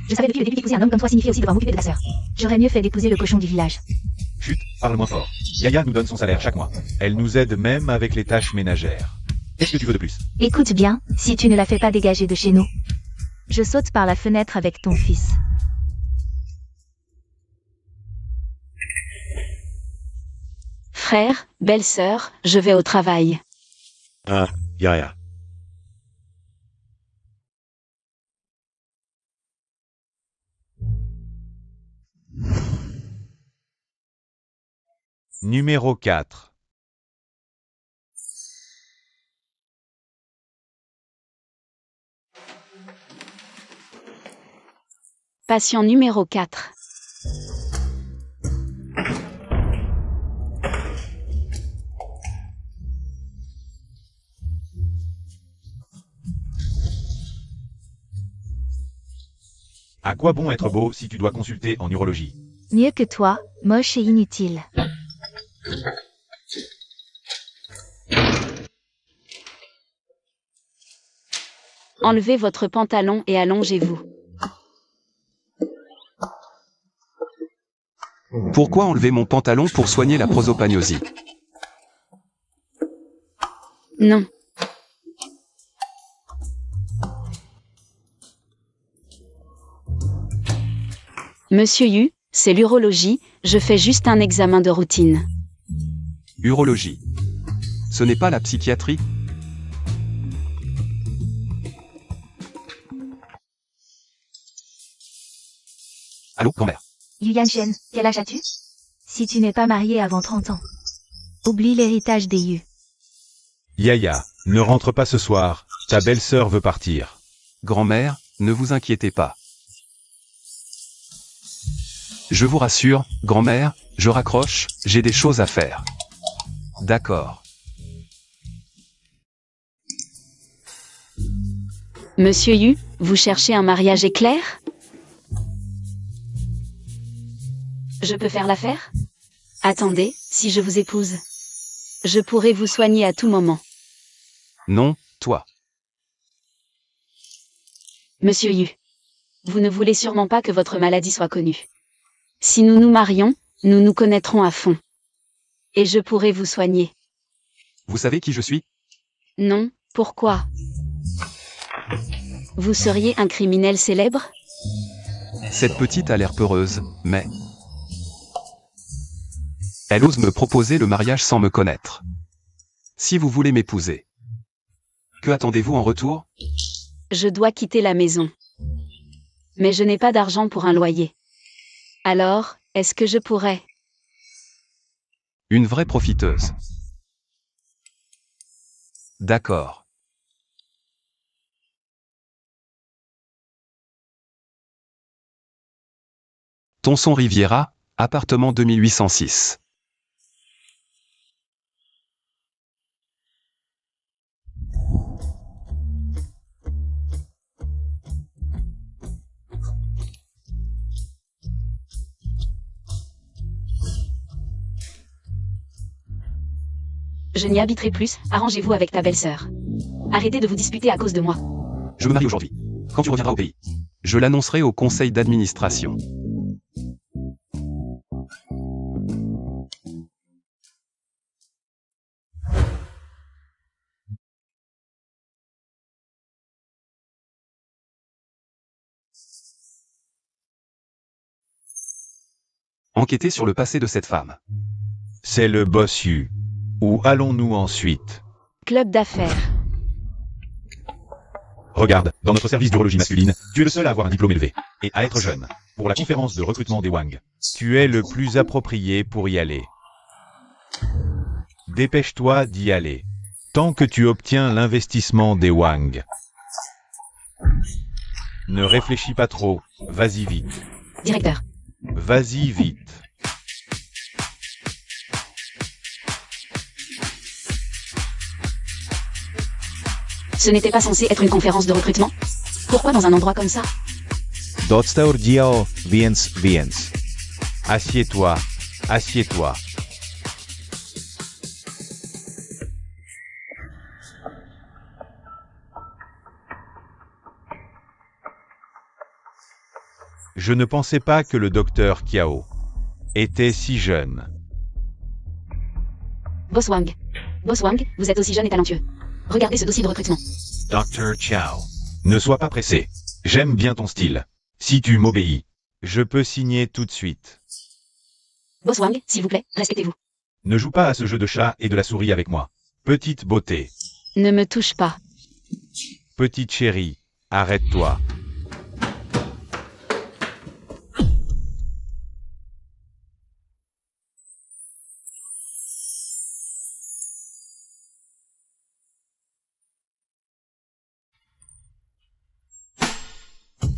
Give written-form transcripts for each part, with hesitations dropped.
Je savais depuis le début qu'épouser un homme comme toi signifiait aussi devoir m'occuper de ta sœur. J'aurais mieux fait d'épouser le cochon du village. Chut, parle moins fort. Yaya nous donne son salaire chaque mois. Elle nous aide même avec les tâches ménagères. Qu'est-ce que tu veux de plus? Écoute bien, si tu ne la fais pas dégager de chez nous, je saute par la fenêtre avec ton fils. Frère, belle-sœur, je vais au travail. Ah, Yaya. Numéro 4. Patient numéro 4. À quoi bon être beau si tu dois consulter en urologie? Mieux que toi, moche et inutile. Enlevez votre pantalon et allongez-vous. Pourquoi enlever mon pantalon pour soigner la prosopagnosie? Non. Monsieur Yu, c'est l'urologie, je fais juste un examen de routine. Urologie. Ce n'est pas la psychiatrie? Allô, grand-mère? Yuyan Shen, quel âge as-tu? Si tu n'es pas marié avant 30 ans, oublie l'héritage des Yu. Yaya, ne rentre pas ce soir, ta belle-sœur veut partir. Grand-mère, ne vous inquiétez pas. Je vous rassure, grand-mère, je raccroche, j'ai des choses à faire. D'accord. Monsieur Yu, vous cherchez un mariage éclair? Je peux faire l'affaire? Attendez, si je vous épouse, je pourrai vous soigner à tout moment. Non, toi. Monsieur Yu, vous ne voulez sûrement pas que votre maladie soit connue. Si nous nous marions, nous nous connaîtrons à fond. Et je pourrai vous soigner. Vous savez qui je suis? Non, pourquoi? Vous seriez un criminel célèbre? Cette petite a l'air peureuse, mais... elle ose me proposer le mariage sans me connaître. Si vous voulez m'épouser, que attendez-vous en retour? Je dois quitter la maison. Mais je n'ai pas d'argent pour un loyer. Alors, est-ce que je pourrais? Une vraie profiteuse. D'accord. Tonson Riviera, appartement 2806. Je n'y habiterai plus, arrangez-vous avec ta belle-sœur. Arrêtez de vous disputer à cause de moi. Je me marie aujourd'hui. Quand tu reviendras au pays, je l'annoncerai au conseil d'administration. Enquêtez sur le passé de cette femme. C'est le boss Yu. Où allons-nous ensuite? Club d'affaires. Regarde, dans notre service d'urologie masculine, tu es le seul à avoir un diplôme élevé. Et à être jeune. Pour la conférence de recrutement des Wang. Tu es le plus approprié pour y aller. Dépêche-toi d'y aller. Tant que tu obtiens l'investissement des Wang. Ne réfléchis pas trop, vas-y vite. Directeur. Vas-y vite. Ce n'était pas censé être une conférence de recrutement? Pourquoi dans un endroit comme ça? Dostał dział, więc. Assieds-toi, assieds-toi. Je ne pensais pas que le docteur Kiao était si jeune. Boss Wang. Boss Wang, vous êtes aussi jeune et talentueux. Regardez ce dossier de recrutement. Dr. Chiao. Ne sois pas pressé. J'aime bien ton style. Si tu m'obéis, je peux signer tout de suite. Boss Wang, s'il vous plaît, respectez-vous. Ne joue pas à ce jeu de chat et de la souris avec moi. Petite beauté. Ne me touche pas. Petite chérie, arrête-toi.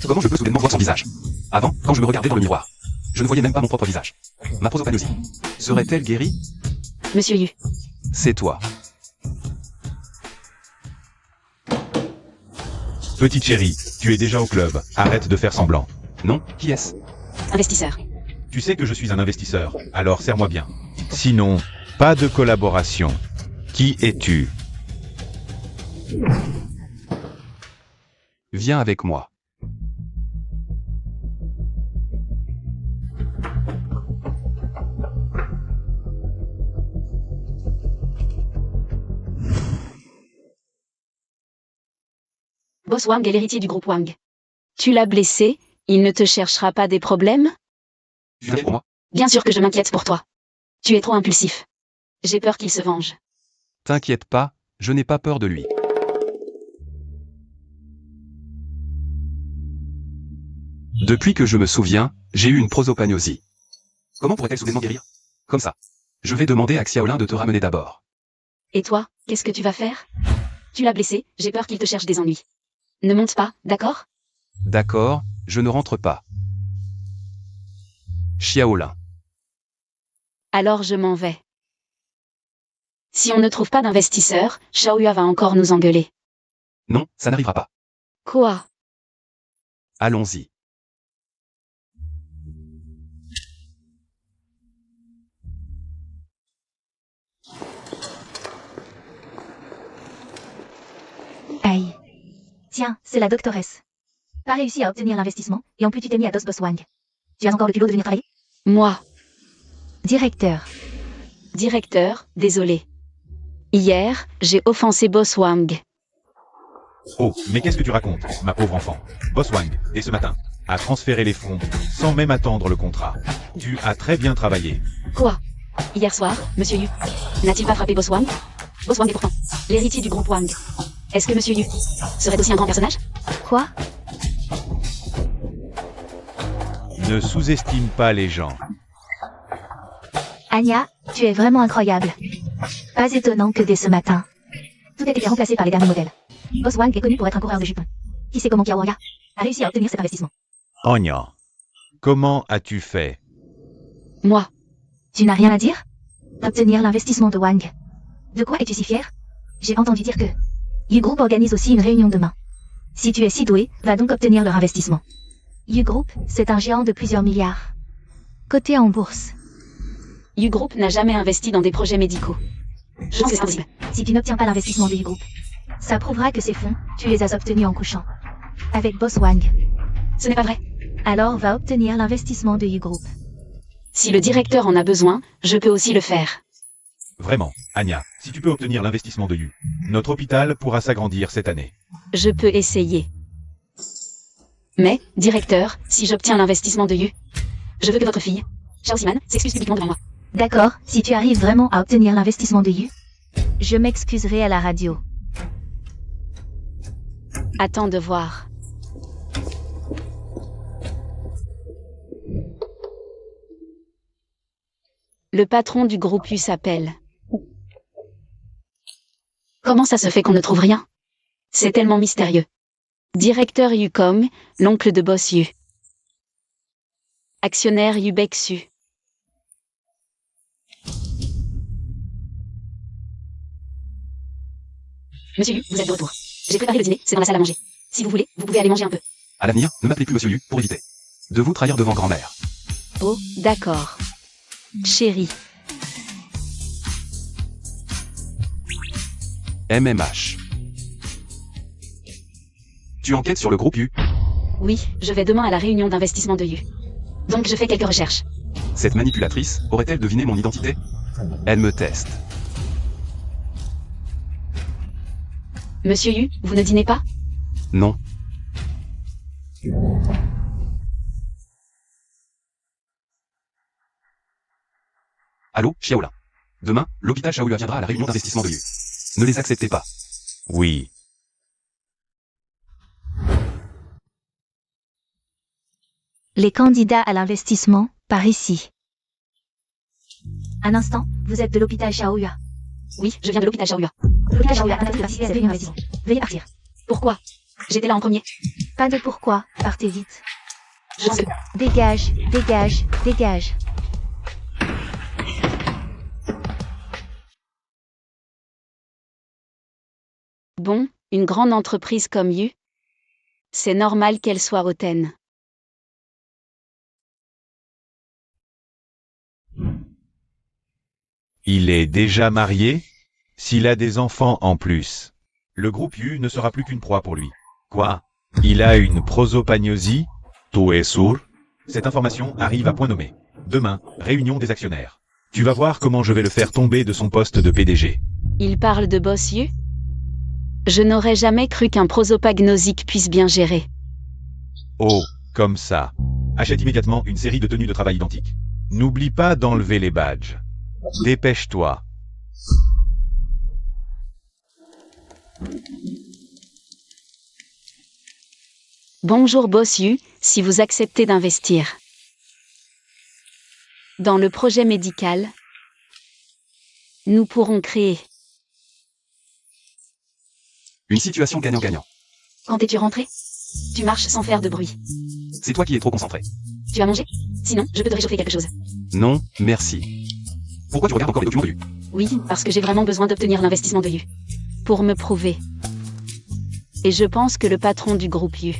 Comment je peux soudainement voir son visage? Avant, quand je me regardais dans le miroir, je ne voyais même pas mon propre visage. Ma prosopagnosie serait-elle guérie? Monsieur Yu. C'est toi. Petite chérie, tu es déjà au club. Arrête de faire semblant. Non, qui est-ce? Investisseur. Tu sais que je suis un investisseur, alors serre-moi bien. Sinon, pas de collaboration. Qui es-tu? Viens avec moi. Boss Wang est l'héritier du groupe Wang. Tu l'as blessé, il ne te cherchera pas des problèmes? Tu viens pour moi? Bien sûr que je m'inquiète pour toi. Tu es trop impulsif. J'ai peur qu'il se venge. T'inquiète pas, je n'ai pas peur de lui. Depuis que je me souviens, j'ai eu une prosopagnosie. Comment pourrait-elle soudainement guérir? Comme ça. Je vais demander à Xiaolin de te ramener d'abord. Et toi, qu'est-ce que tu vas faire? Tu l'as blessé, j'ai peur qu'il te cherche des ennuis. Ne monte pas, d'accord? D'accord, je ne rentre pas. Xiaolin. Alors je m'en vais. Si on ne trouve pas d'investisseur, Xiaoyue va encore nous engueuler. Non, ça n'arrivera pas. Quoi? Allons-y. Aïe. Tiens, c'est la doctoresse. Pas réussi à obtenir l'investissement, et en plus tu t'es mis à dos Boss Wang. Tu as encore le culot de venir travailler? Moi. Directeur. Directeur, désolé. Hier, j'ai offensé Boss Wang. Oh, mais qu'est-ce que tu racontes, ma pauvre enfant? Boss Wang, et ce matin, a transféré les fonds, sans même attendre le contrat. Tu as très bien travaillé. Quoi? Hier soir, Monsieur Yu n'a-t-il pas frappé Boss Wang? Boss Wang est pourtant l'héritier du groupe Wang. Est-ce que Monsieur Yu serait aussi un grand personnage? Quoi? Ne sous-estime pas les gens. Anya, tu es vraiment incroyable. Pas étonnant que dès ce matin, tout ait été remplacé par les derniers modèles. Boss Wang est connu pour être un coureur de jupons. Qui sait comment Kiaoya a réussi à obtenir cet investissement? Anya. Comment as-tu fait? Moi. Tu n'as rien à dire? Obtenir l'investissement de Wang. De quoi es-tu si fier? J'ai entendu dire que Yu Group organise aussi une réunion demain. Si tu es si doué, va donc obtenir leur investissement. Yu Group, c'est un géant de plusieurs milliards. Coté en bourse. Yu Group n'a jamais investi dans des projets médicaux. Je pense que c'est impossible. Si tu n'obtiens pas l'investissement de Yu Group, ça prouvera que ces fonds, tu les as obtenus en couchant. Avec Boss Wang. Ce n'est pas vrai. Alors va obtenir l'investissement de Yu Group. Si le directeur en a besoin, je peux aussi le faire. Vraiment, Anya, si tu peux obtenir l'investissement de Yu, notre hôpital pourra s'agrandir cette année. Je peux essayer. Mais, directeur, si j'obtiens l'investissement de Yu, je veux que votre fille, Xiao Ximan, s'excuse publiquement devant moi. D'accord, si tu arrives vraiment à obtenir l'investissement de Yu, je m'excuserai à la radio. Attends de voir. Le patron du groupe Yu s'appelle. Comment ça se fait qu'on ne trouve rien? C'est tellement mystérieux. Directeur Yucom, l'oncle de Boss Yu. Actionnaire Yubexu. Monsieur Yu, vous êtes de retour. J'ai préparé le dîner, c'est dans la salle à manger. Si vous voulez, vous pouvez aller manger un peu. À l'avenir, ne m'appelez plus Monsieur Yu pour éviter de vous trahir devant grand-mère. Oh, d'accord. Chérie. MMH. Tu enquêtes sur le groupe Yu? Oui, je vais demain à la réunion d'investissement de Yu. Donc je fais quelques recherches. Cette manipulatrice aurait-elle deviné mon identité? Elle me teste. Monsieur Yu, vous ne dînez pas? Non. Allô, Xiaolin. Demain, l'hôpital Shaoyue viendra à la réunion d'investissement de Yu. Ne les acceptez pas. Oui. Les candidats à l'investissement, par ici. Un instant, vous êtes de l'hôpital Shaoyue. Oui, je viens de l'hôpital Shaoyue. L'hôpital Shaoyue a interdit de participer à cette réunion d'investissement. Veuillez partir. Pourquoi? J'étais là en premier. Pas de pourquoi, partez vite. Je pense que... Dégage, dégage, dégage. Bon, une grande entreprise comme Yu, c'est normal qu'elle soit hautaine. Il est déjà marié? S'il a des enfants en plus, le groupe Yu ne sera plus qu'une proie pour lui. Quoi? Il a une prosopagnosie? Tu es sûr? Cette information arrive à point nommé. Demain, réunion des actionnaires. Tu vas voir comment je vais le faire tomber de son poste de PDG. Il parle de boss Yu? Je n'aurais jamais cru qu'un prosopagnosique puisse bien gérer. Oh, comme ça. Achète immédiatement une série de tenues de travail identiques. N'oublie pas d'enlever les badges. Dépêche-toi. Bonjour boss Yu, si vous acceptez d'investir dans le projet médical, nous pourrons créer. Une situation gagnant-gagnant. Quand es-tu rentré? Tu marches sans faire de bruit. C'est toi qui es trop concentré. Tu as mangé? Sinon, je peux te réchauffer quelque chose. Non, merci. Pourquoi tu regardes encore les documents de Yu? Oui, parce que j'ai vraiment besoin d'obtenir l'investissement de Yu. Pour me prouver. Et je pense que le patron du groupe Yu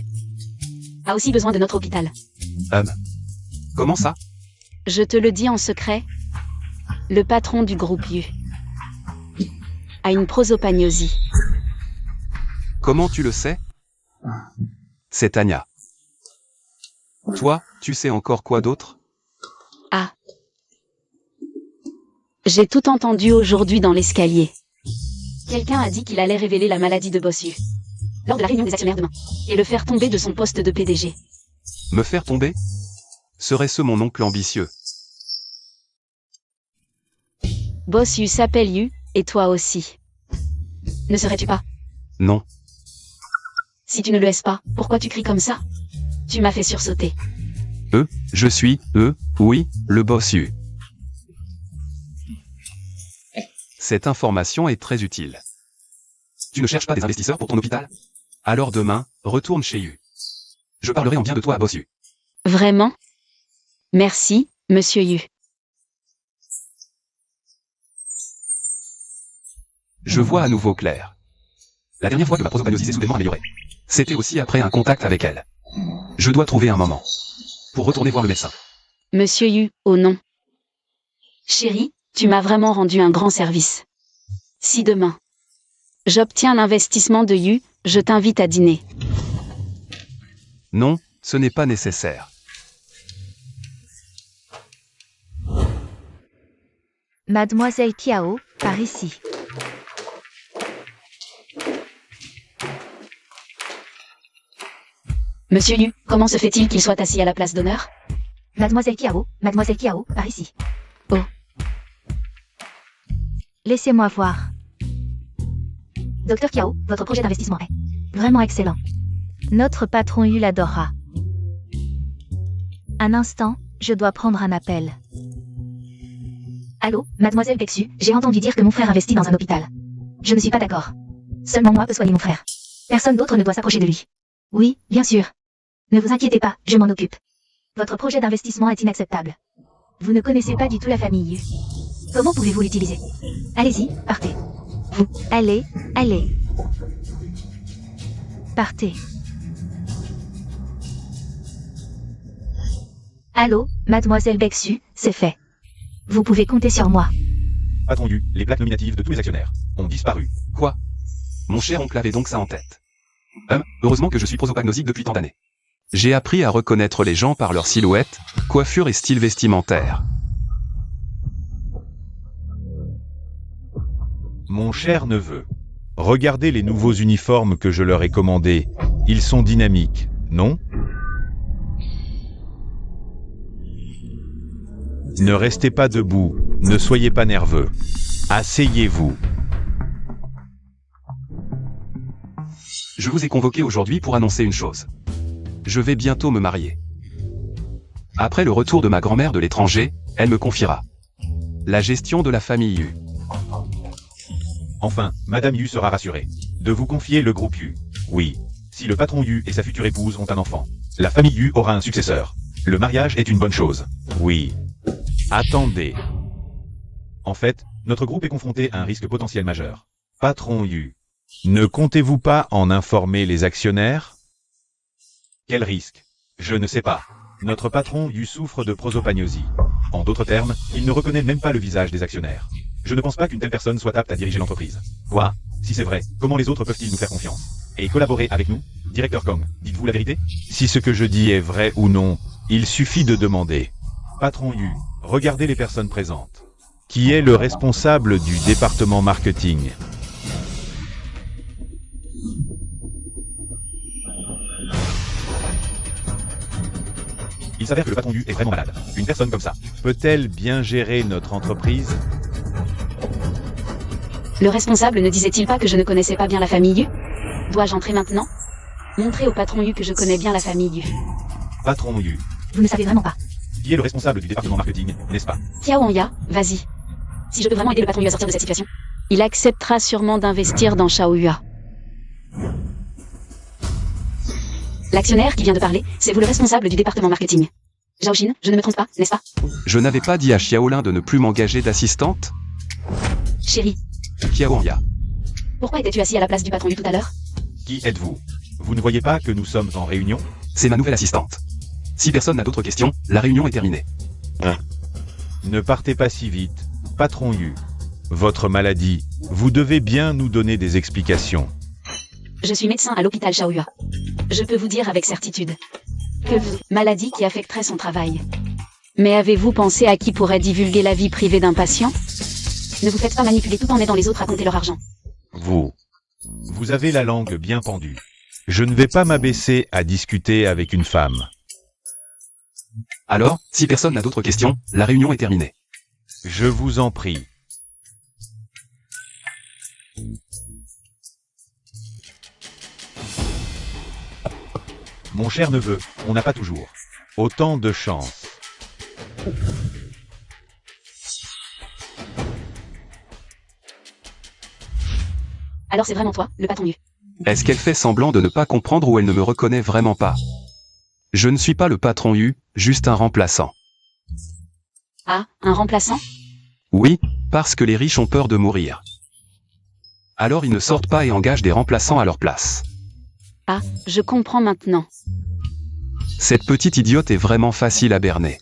a aussi besoin de notre hôpital. Comment ça? Je te le dis en secret. Le patron du groupe Yu a une prosopagnosie. Comment tu le sais? C'est Tania. Toi, tu sais encore quoi d'autre? Ah. J'ai tout entendu aujourd'hui dans l'escalier. Quelqu'un a dit qu'il allait révéler la maladie de Boss Yu lors de la réunion des actionnaires demain, et le faire tomber de son poste de PDG. Me faire tomber? Serait-ce mon oncle ambitieux? Boss Yu s'appelle Yu, et toi aussi. Ne serais-tu pas? Non. Si tu ne le es pas, pourquoi tu cries comme ça? Tu m'as fait sursauter. Je suis, oui, le boss Yu. Cette information est très utile. Tu ne cherches pas des investisseurs pour ton hôpital? Alors demain, retourne chez Yu. Je parlerai en bien de toi à boss Yu. Vraiment? Merci, monsieur Yu. Je vois à nouveau clair. La dernière fois que ma prosopagnosie s'est soudainement améliorée, c'était aussi après un contact avec elle. Je dois trouver un moment pour retourner voir le médecin. Monsieur Yu, oh non. Chérie, tu m'as vraiment rendu un grand service. Si demain, j'obtiens l'investissement de Yu, je t'invite à dîner. Non, ce n'est pas nécessaire. Mademoiselle Kiao, par ici. Monsieur Yu, comment se fait-il qu'il soit assis à la place d'honneur? Mademoiselle Kiao, par ici. Oh. Laissez-moi voir. Docteur Kiao, votre projet d'investissement est vraiment excellent. Notre patron Yu l'adorera. Un instant, je dois prendre un appel. Allô, mademoiselle Bexu, j'ai entendu dire que mon frère investit dans un hôpital. Je ne suis pas d'accord. Seulement moi peux soigner mon frère. Personne d'autre ne doit s'approcher de lui. Oui, bien sûr. Ne vous inquiétez pas, je m'en occupe. Votre projet d'investissement est inacceptable. Vous ne connaissez pas du tout la famille Yu. Comment pouvez-vous l'utiliser? Allez-y, partez. Vous, allez. Partez. Allô, mademoiselle Bexu, c'est fait. Vous pouvez compter sur moi. Patron Yu, les plaques nominatives de tous les actionnaires ont disparu. Quoi? Mon cher oncle avait donc ça en tête. Heureusement que je suis prosopagnosique depuis tant d'années. J'ai appris à reconnaître les gens par leur silhouette, coiffure et style vestimentaire. Mon cher neveu, regardez les nouveaux uniformes que je leur ai commandés. Ils sont dynamiques, non? Ne restez pas debout, ne soyez pas nerveux. Asseyez-vous. Je vous ai convoqué aujourd'hui pour annoncer une chose. Je vais bientôt me marier. Après le retour de ma grand-mère de l'étranger, elle me confiera la gestion de la famille Yu. Enfin, Madame Yu sera rassurée de vous confier le groupe Yu. Oui, si le patron Yu et sa future épouse ont un enfant, la famille Yu aura un successeur. Le mariage est une bonne chose. Oui. Attendez. En fait, notre groupe est confronté à un risque potentiel majeur. Patron Yu, ne comptez-vous pas en informer les actionnaires? Quel risque? Je ne sais pas. Notre patron Yu souffre de prosopagnosie. En d'autres termes, il ne reconnaît même pas le visage des actionnaires. Je ne pense pas qu'une telle personne soit apte à diriger l'entreprise. Quoi? Si c'est vrai, comment les autres peuvent-ils nous faire confiance et collaborer avec nous? Directeur Kong, dites-vous la vérité? Si ce que je dis est vrai ou non, il suffit de demander. Patron Yu, regardez les personnes présentes. Qui est le responsable du département marketing? Il s'avère que le patron Yu est vraiment malade. Une personne comme ça peut-elle bien gérer notre entreprise? Le responsable ne disait-il pas que je ne connaissais pas bien la famille Yu? Dois-je entrer maintenant? Montrer au patron Yu que je connais bien la famille Yu. Patron Yu, Vous ne savez vraiment pas. qui est le responsable du département marketing, n'est-ce pas? Xiao Hongya, vas-y. Si je peux vraiment aider le patron Yu à sortir de cette situation, il acceptera sûrement d'investir dans Xiaoyua. L'actionnaire qui vient de parler, c'est vous le responsable du département marketing. Zhaoxin, je ne me trompe pas, n'est-ce pas? Je n'avais pas dit à Xiaolin de ne plus m'engager d'assistante? Chérie, Xiaoya. pourquoi étais-tu assis à la place du patron Yu tout à l'heure? Qui êtes-vous? Vous ne voyez pas que nous sommes en réunion? C'est ma nouvelle assistante. Si personne n'a d'autres questions, la réunion est terminée. Ne partez pas si vite. Patron Yu, votre maladie, vous devez bien nous donner des explications. Je suis médecin à l'hôpital Xiaoyua. Je peux vous dire avec certitude que maladie qui affecterait son travail. Mais avez-vous pensé à qui pourrait divulguer la vie privée d'un patient? Ne vous faites pas manipuler tout en aidant les autres à compter leur argent. Vous avez la langue bien pendue. Je ne vais pas m'abaisser à discuter avec une femme. Alors, si personne n'a d'autres questions, la réunion est terminée. Je vous en prie. Mon cher neveu, on n'a pas toujours autant de chance. Alors c'est vraiment toi, le patron Yu. Est-ce qu'elle fait semblant de ne pas comprendre ou elle ne me reconnaît vraiment pas? Je ne suis pas le patron Yu, juste un remplaçant. Ah, un remplaçant? Oui, parce que les riches ont peur de mourir. Alors ils ne sortent pas et engagent des remplaçants à leur place. Ah, je comprends maintenant. Cette petite idiote est vraiment facile à berner.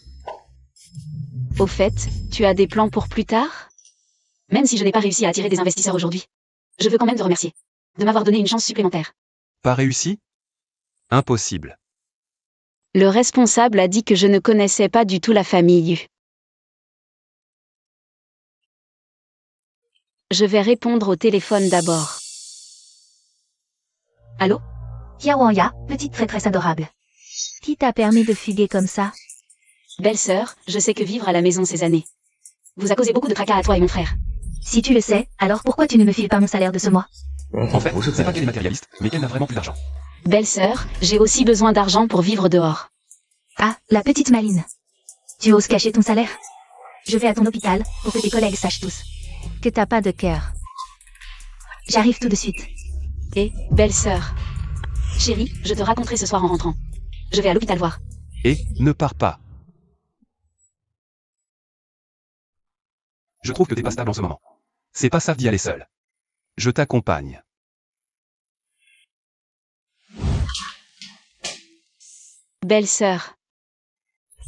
Au fait, tu as des plans pour plus tard? Même si je n'ai pas réussi à attirer des investisseurs aujourd'hui, je veux quand même te remercier de m'avoir donné une chance supplémentaire. Pas réussi? Impossible. Le responsable a dit que je ne connaissais pas du tout la famille Yu. Je vais répondre au téléphone d'abord. Allô? Xiao Wanya, petite traîtresse adorable. Qui t'a permis de fuguer comme ça? Belle-sœur, je sais que vivre à la maison ces années vous a causé beaucoup de tracas à toi et mon frère. Si tu le sais, alors pourquoi tu ne me files pas mon salaire de ce mois? En fait, c'est pas qu'elle est matérialiste, mais qu'elle n'a vraiment plus d'argent. Belle-sœur, j'ai aussi besoin d'argent pour vivre dehors. Ah, la petite maline. Tu oses cacher ton salaire? Je vais à ton hôpital, pour que tes collègues sachent tous que t'as pas de cœur. J'arrive tout de suite. Et, belle-sœur. Chérie, je te raconterai ce soir en rentrant. Je vais à l'hôpital voir. Et, ne pars pas. Je trouve que t'es pas stable en ce moment. C'est pas ça d'y aller seul. Je t'accompagne. Belle-sœur.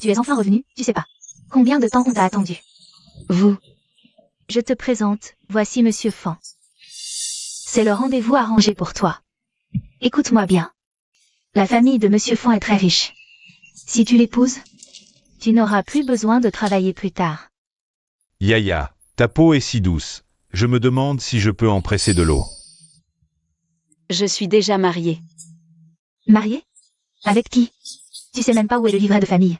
Tu es enfin revenue, tu sais pas. Combien de temps on t'a attendu? Vous. Je te présente, voici Monsieur Fan. C'est le rendez-vous arrangé pour toi. Écoute-moi bien. La famille de Monsieur Fan est très riche. Si tu l'épouses, tu n'auras plus besoin de travailler plus tard. Yaya, ta peau est si douce. Je me demande si je peux en presser de l'eau. Je suis déjà mariée. Marié? Avec qui? Tu sais même pas où est le livret de famille.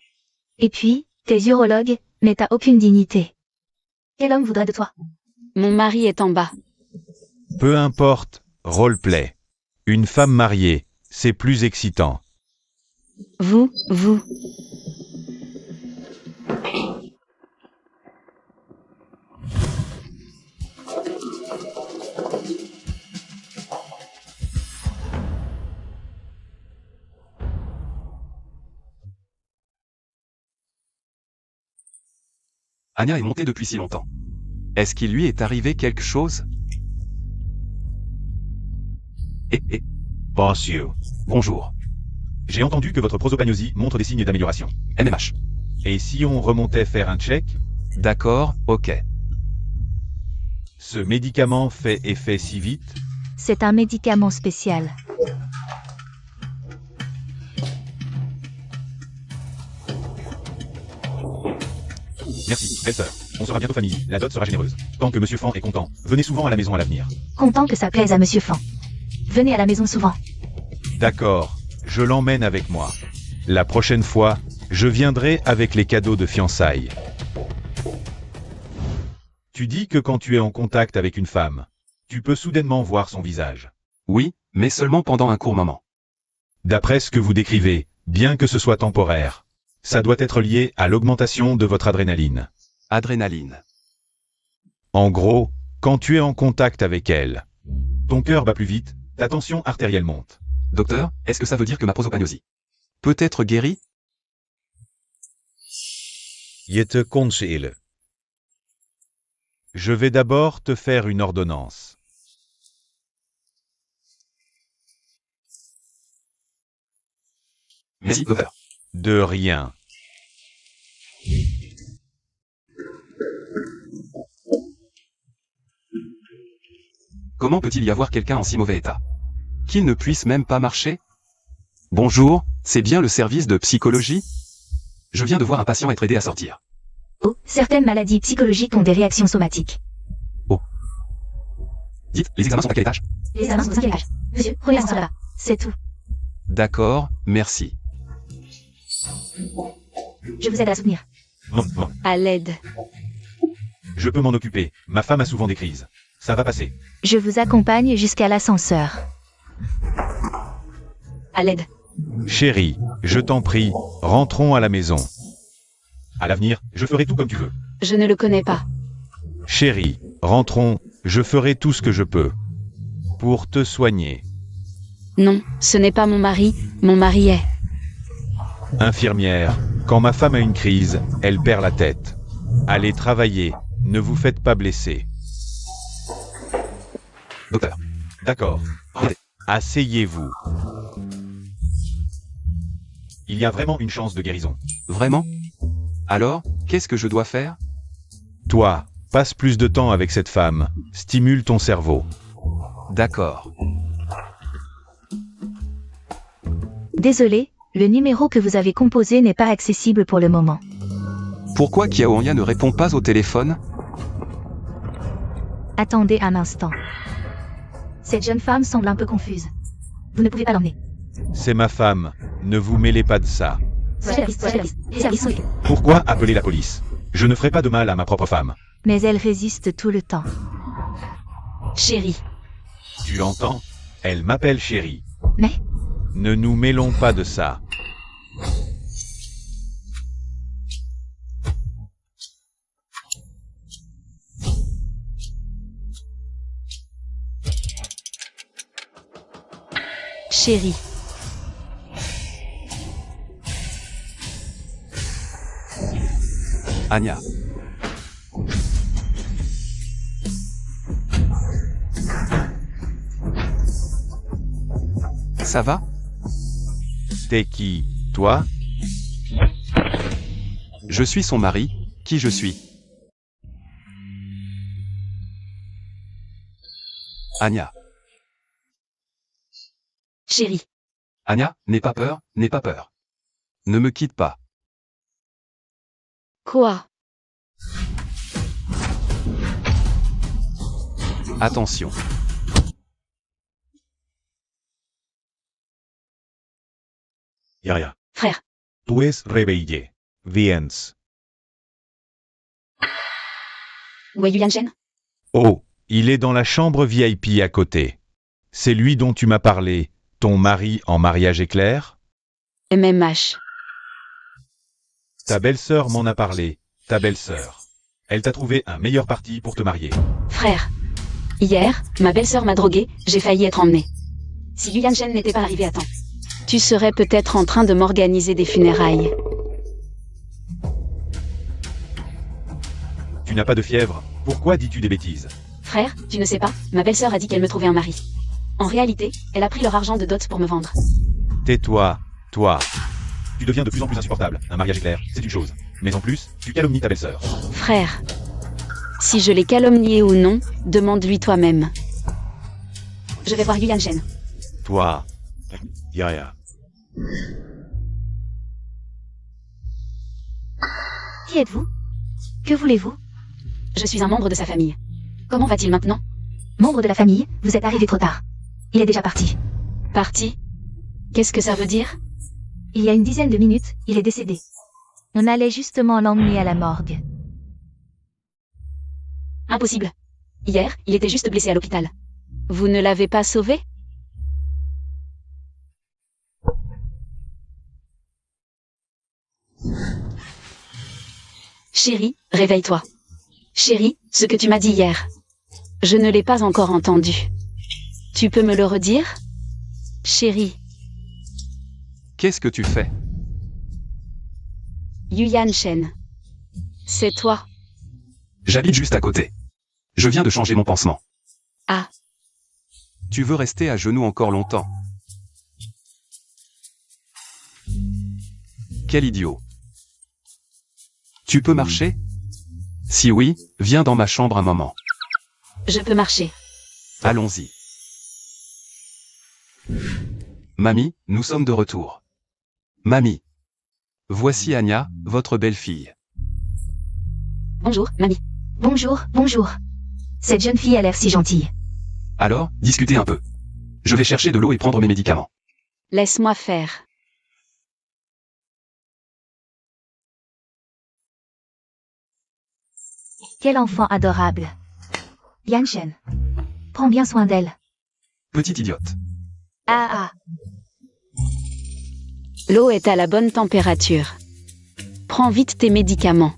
Et puis, t'es urologue, mais t'as aucune dignité. Quel homme voudrait de toi? Mon mari est en bas. Peu importe, roleplay. Une femme mariée, c'est plus excitant. Vous. Anya est montée depuis si longtemps. Est-ce qu'il lui est arrivé quelque chose? Bonjour. Bonjour. J'ai entendu que votre prosopagnosie montre des signes d'amélioration. MMH. Et si on remontait faire un check? D'accord, ok. Ce médicament fait effet si vite? C'est un médicament spécial. Merci, belle sœur. On sera bientôt famille, la dot sera généreuse. Tant que Monsieur Fan est content, venez souvent à la maison à l'avenir. Content que ça plaise à Monsieur Fan. Venez à la maison souvent. D'accord, je l'emmène avec moi. La prochaine fois, je viendrai avec les cadeaux de fiançailles. Tu dis que quand tu es en contact avec une femme, tu peux soudainement voir son visage. Oui, mais seulement pendant un court moment. D'après ce que vous décrivez, bien que ce soit temporaire, ça doit être lié à l'augmentation de votre adrénaline. Adrénaline. En gros, quand tu es en contact avec elle, ton cœur bat plus vite, ta tension artérielle monte. Docteur, est-ce que ça veut dire que ma prosopagnosie peut être guérie? Je te conseille. Je vais d'abord te faire une ordonnance. Merci, docteur. De rien. Comment peut-il y avoir quelqu'un en si mauvais état? Qu'il ne puisse même pas marcher? Bonjour, c'est bien le service de psychologie? Je viens de voir un patient être aidé à sortir. Oh, certaines maladies psychologiques ont des réactions somatiques. Dites, les examens sont à quel étage? Les examens sont au 5e étage. Monsieur, regarde là. C'est tout. D'accord, merci. Je vous aide à soutenir. Non, À l'aide. je peux m'en occuper. Ma femme a souvent des crises. Ça va passer. Je vous accompagne jusqu'à l'ascenseur. À l'aide. Chérie, je t'en prie, rentrons à la maison. À l'avenir, je ferai tout comme tu veux. Je ne le connais pas. Chérie, rentrons, je ferai tout ce que je peux. Pour te soigner. Non, ce n'est pas mon mari est. Infirmière, quand ma femme a une crise, elle perd la tête. Allez travailler, ne vous faites pas blesser. Docteur. D'accord. Arrêtez. Asseyez-vous. Il y a vraiment une chance de guérison. Vraiment? Alors, qu'est-ce que je dois faire? Toi, passe plus de temps avec cette femme, stimule ton cerveau. D'accord. Désolé, le numéro que vous avez composé n'est pas accessible pour le moment. Pourquoi Kiaonya ne répond pas au téléphone? Attendez un instant. Cette jeune femme semble un peu confuse. Vous ne pouvez pas l'emmener. C'est ma femme, ne vous mêlez pas de ça. Soyez la piste. Les services sont faits. Pourquoi appeler la police? Je ne ferai pas de mal à ma propre femme. Mais elle résiste tout le temps. Chérie. Tu entends? Elle m'appelle chérie. Mais, Ne nous mêlons pas de ça. Chérie. Anya. Ça va? T'es qui, toi? Je suis son mari, qui je suis? Anya. Chérie. Anya, n'aie pas peur, n'aie pas peur. Ne me quitte pas. Quoi? Attention. Yaya. Frère, Tú es rebelde. Viens. où est Yulian Shen? Oh, il est dans la chambre VIP à côté. C'est lui dont tu m'as parlé, ton mari en mariage éclair? MMH. Ta belle-sœur m'en a parlé, ta belle-sœur. Elle t'a trouvé un meilleur parti pour te marier. Frère, hier, ma belle-sœur m'a drogué, j'ai failli être emmené. Si Yulian Shen n'était pas arrivé à temps, tu serais peut-être en train de m'organiser des funérailles. Tu n'as pas de fièvre, pourquoi dis-tu des bêtises? Frère, tu ne sais pas, ma belle-sœur a dit qu'elle me trouvait un mari. En réalité, elle a pris leur argent de dot pour me vendre. Tais-toi, toi. Tu deviens de plus en plus insupportable. Un mariage éclair, c'est une chose. Mais en plus, tu calomnies ta belle-sœur. Frère, si je l'ai calomnié ou non, demande-lui toi-même. Je vais voir Yulian Shen. Toi. Yaya. Qui êtes-vous? Que voulez-vous? Je suis un membre de sa famille. Comment va-t-il maintenant? Membre de la famille, vous êtes arrivé trop tard. Il est déjà parti. Parti? Qu'est-ce que ça veut dire? Il y a une dizaine de minutes, il est décédé. On allait justement l'emmener à la morgue. Impossible. Hier, il était juste blessé à l'hôpital. Vous ne l'avez pas sauvé? Chérie, réveille-toi. Chérie, ce que tu m'as dit hier. Je ne l'ai pas encore entendu. Tu peux me le redire? Chérie, Qu'est-ce que tu fais? Yulian Shen. C'est toi. J'habite juste à côté. Je viens de changer mon pansement. Ah. Tu veux rester à genoux encore longtemps? Quel idiot. Tu peux marcher? Si oui, viens dans ma chambre un moment. Je peux marcher. Allons-y. Mamie, nous sommes de retour. Mamie. Voici Anya, votre belle-fille. Bonjour, mamie. Bonjour, bonjour. Cette jeune fille a l'air si gentille. Alors, discutez un peu. Je vais chercher de l'eau et prendre mes médicaments. Laisse-moi faire. Quel enfant adorable. Yan Shen. Prends bien soin d'elle. Petite idiote. Ah ah. L'eau est à la bonne température. Prends vite tes médicaments.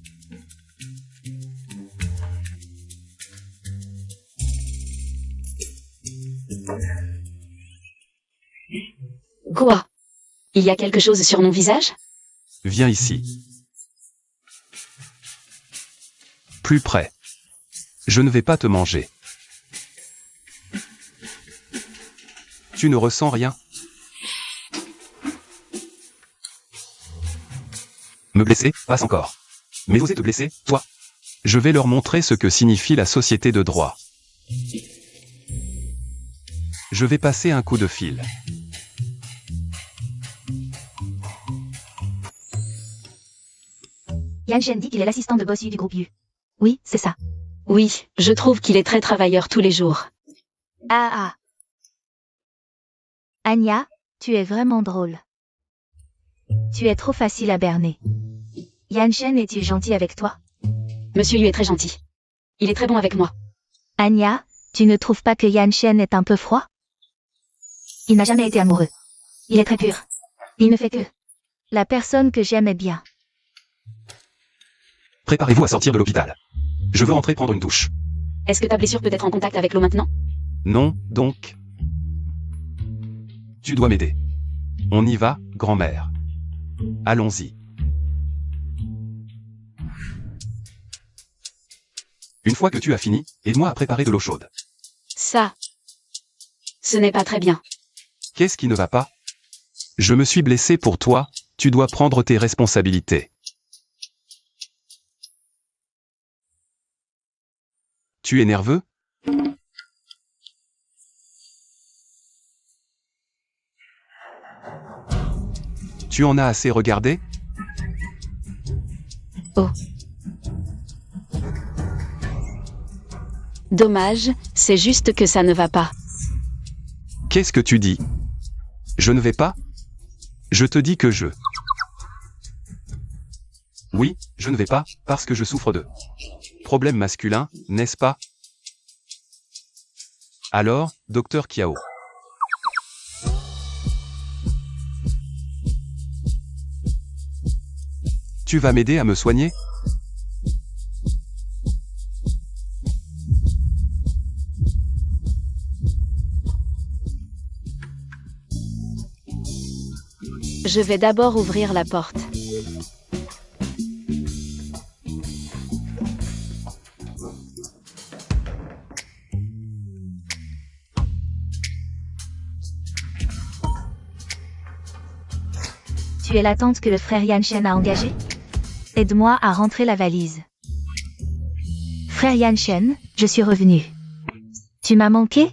Quoi? Il y a quelque chose sur mon visage? Viens ici. Plus près. Je ne vais pas te manger. Tu ne ressens rien? Me blesser, passe encore. Mais oser te blesser, toi? Je vais leur montrer ce que signifie la société de droit. Je vais passer un coup de fil. Yan Shen dit qu'il est l'assistant de boss U du groupe U. Oui, c'est ça. Oui, je trouve qu'il est très travailleur tous les jours. Ah ah. Anya, tu es vraiment drôle. Tu es trop facile à berner. Yan Shen est-il gentil avec toi? Monsieur Yu est très gentil. Il est très bon avec moi. Anya, tu ne trouves pas que Yan Shen est un peu froid? Il n'a jamais été amoureux. Il est très pur. Il ne fait que... La personne que j'aimais bien. Préparez-vous à sortir de l'hôpital. Je veux rentrer prendre une douche. Est-ce que ta blessure peut être en contact avec l'eau maintenant? Non, donc. Tu dois m'aider. On y va, grand-mère. Allons-y. Une fois que tu as fini, aide-moi à préparer de l'eau chaude. Ça. Ce n'est pas très bien. Qu'est-ce qui ne va pas? Je me suis blessé pour toi, tu dois prendre tes responsabilités. Tu es nerveux? Tu en as assez regardé? Oh. Dommage, c'est juste que ça ne va pas. Qu'est-ce que tu dis? Je ne vais pas? Je te dis que je... Oui, je ne vais pas, parce que je souffre de... problème masculin, n'est-ce pas? Alors, docteur Kiao. Tu vas m'aider à me soigner? Je vais d'abord ouvrir la porte. Tu es la tante que le frère Yanshen a engagée? Aide-moi à rentrer la valise. Frère Yanshen, je suis revenu. Tu m'as manqué?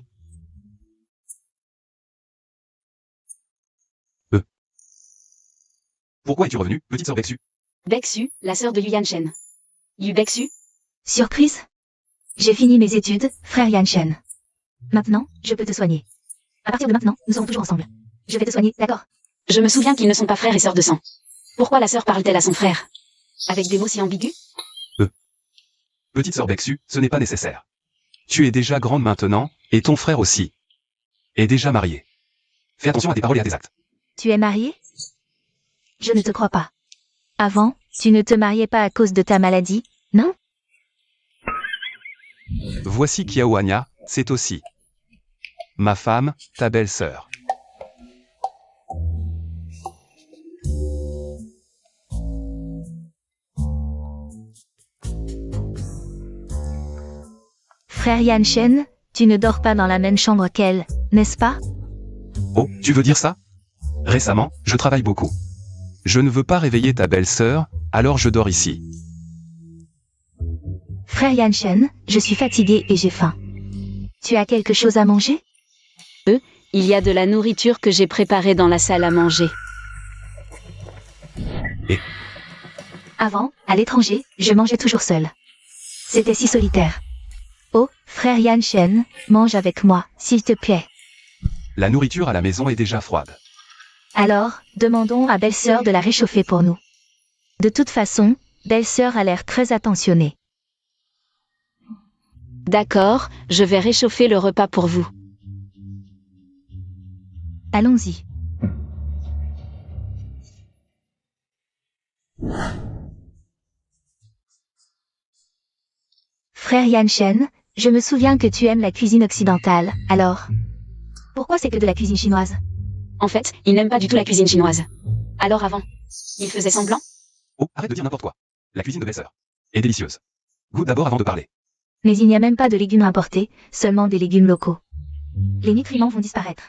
Pourquoi es-tu revenu, petite sœur Bexu? Bexu, la sœur de Yu Yanshen. Yu Bexu? Surprise? J'ai fini mes études, frère Yanshen. Maintenant, je peux te soigner. À partir de maintenant, nous serons toujours ensemble. Je vais te soigner, d'accord? Je me souviens qu'ils ne sont pas frères et sœurs de sang. Pourquoi la sœur parle-t-elle à son frère? Avec des mots si ambigus? Petite sœur Bexu, ce n'est pas nécessaire. Tu es déjà grande maintenant, et ton frère aussi. Est déjà marié. Fais attention à tes paroles et à tes actes. Tu es marié? Je ne te crois pas. Avant, tu ne te mariais pas à cause de ta maladie, non? Voici Kiao Anya, c'est aussi ma femme, ta belle-sœur. Frère Yanshen, tu ne dors pas dans la même chambre qu'elle, n'est-ce pas? Oh, tu veux dire ça? Récemment, je travaille beaucoup. Je ne veux pas réveiller ta belle-sœur, alors je dors ici. Frère Yanshen, je suis fatigué et j'ai faim. Tu as quelque chose à manger? Il y a de la nourriture que j'ai préparée dans la salle à manger. Avant, à l'étranger, je mangeais toujours seul. C'était si solitaire. Oh, frère Yanshen, mange avec moi, s'il te plaît. La nourriture à la maison est déjà froide. Alors, demandons à belle-sœur de la réchauffer pour nous. De toute façon, belle-sœur a l'air très attentionnée. D'accord, je vais réchauffer le repas pour vous. Allons-y. Frère Yanshen, je me souviens que tu aimes la cuisine occidentale, alors... Pourquoi c'est que de la cuisine chinoise? En fait, il n'aime pas du tout la cuisine chinoise. Alors avant, il faisait semblant? Oh, arrête de dire n'importe quoi. La cuisine de belle-sœur est délicieuse. Goûte d'abord avant de parler. Mais il n'y a même pas de légumes importés, seulement des légumes locaux. Les nutriments vont disparaître.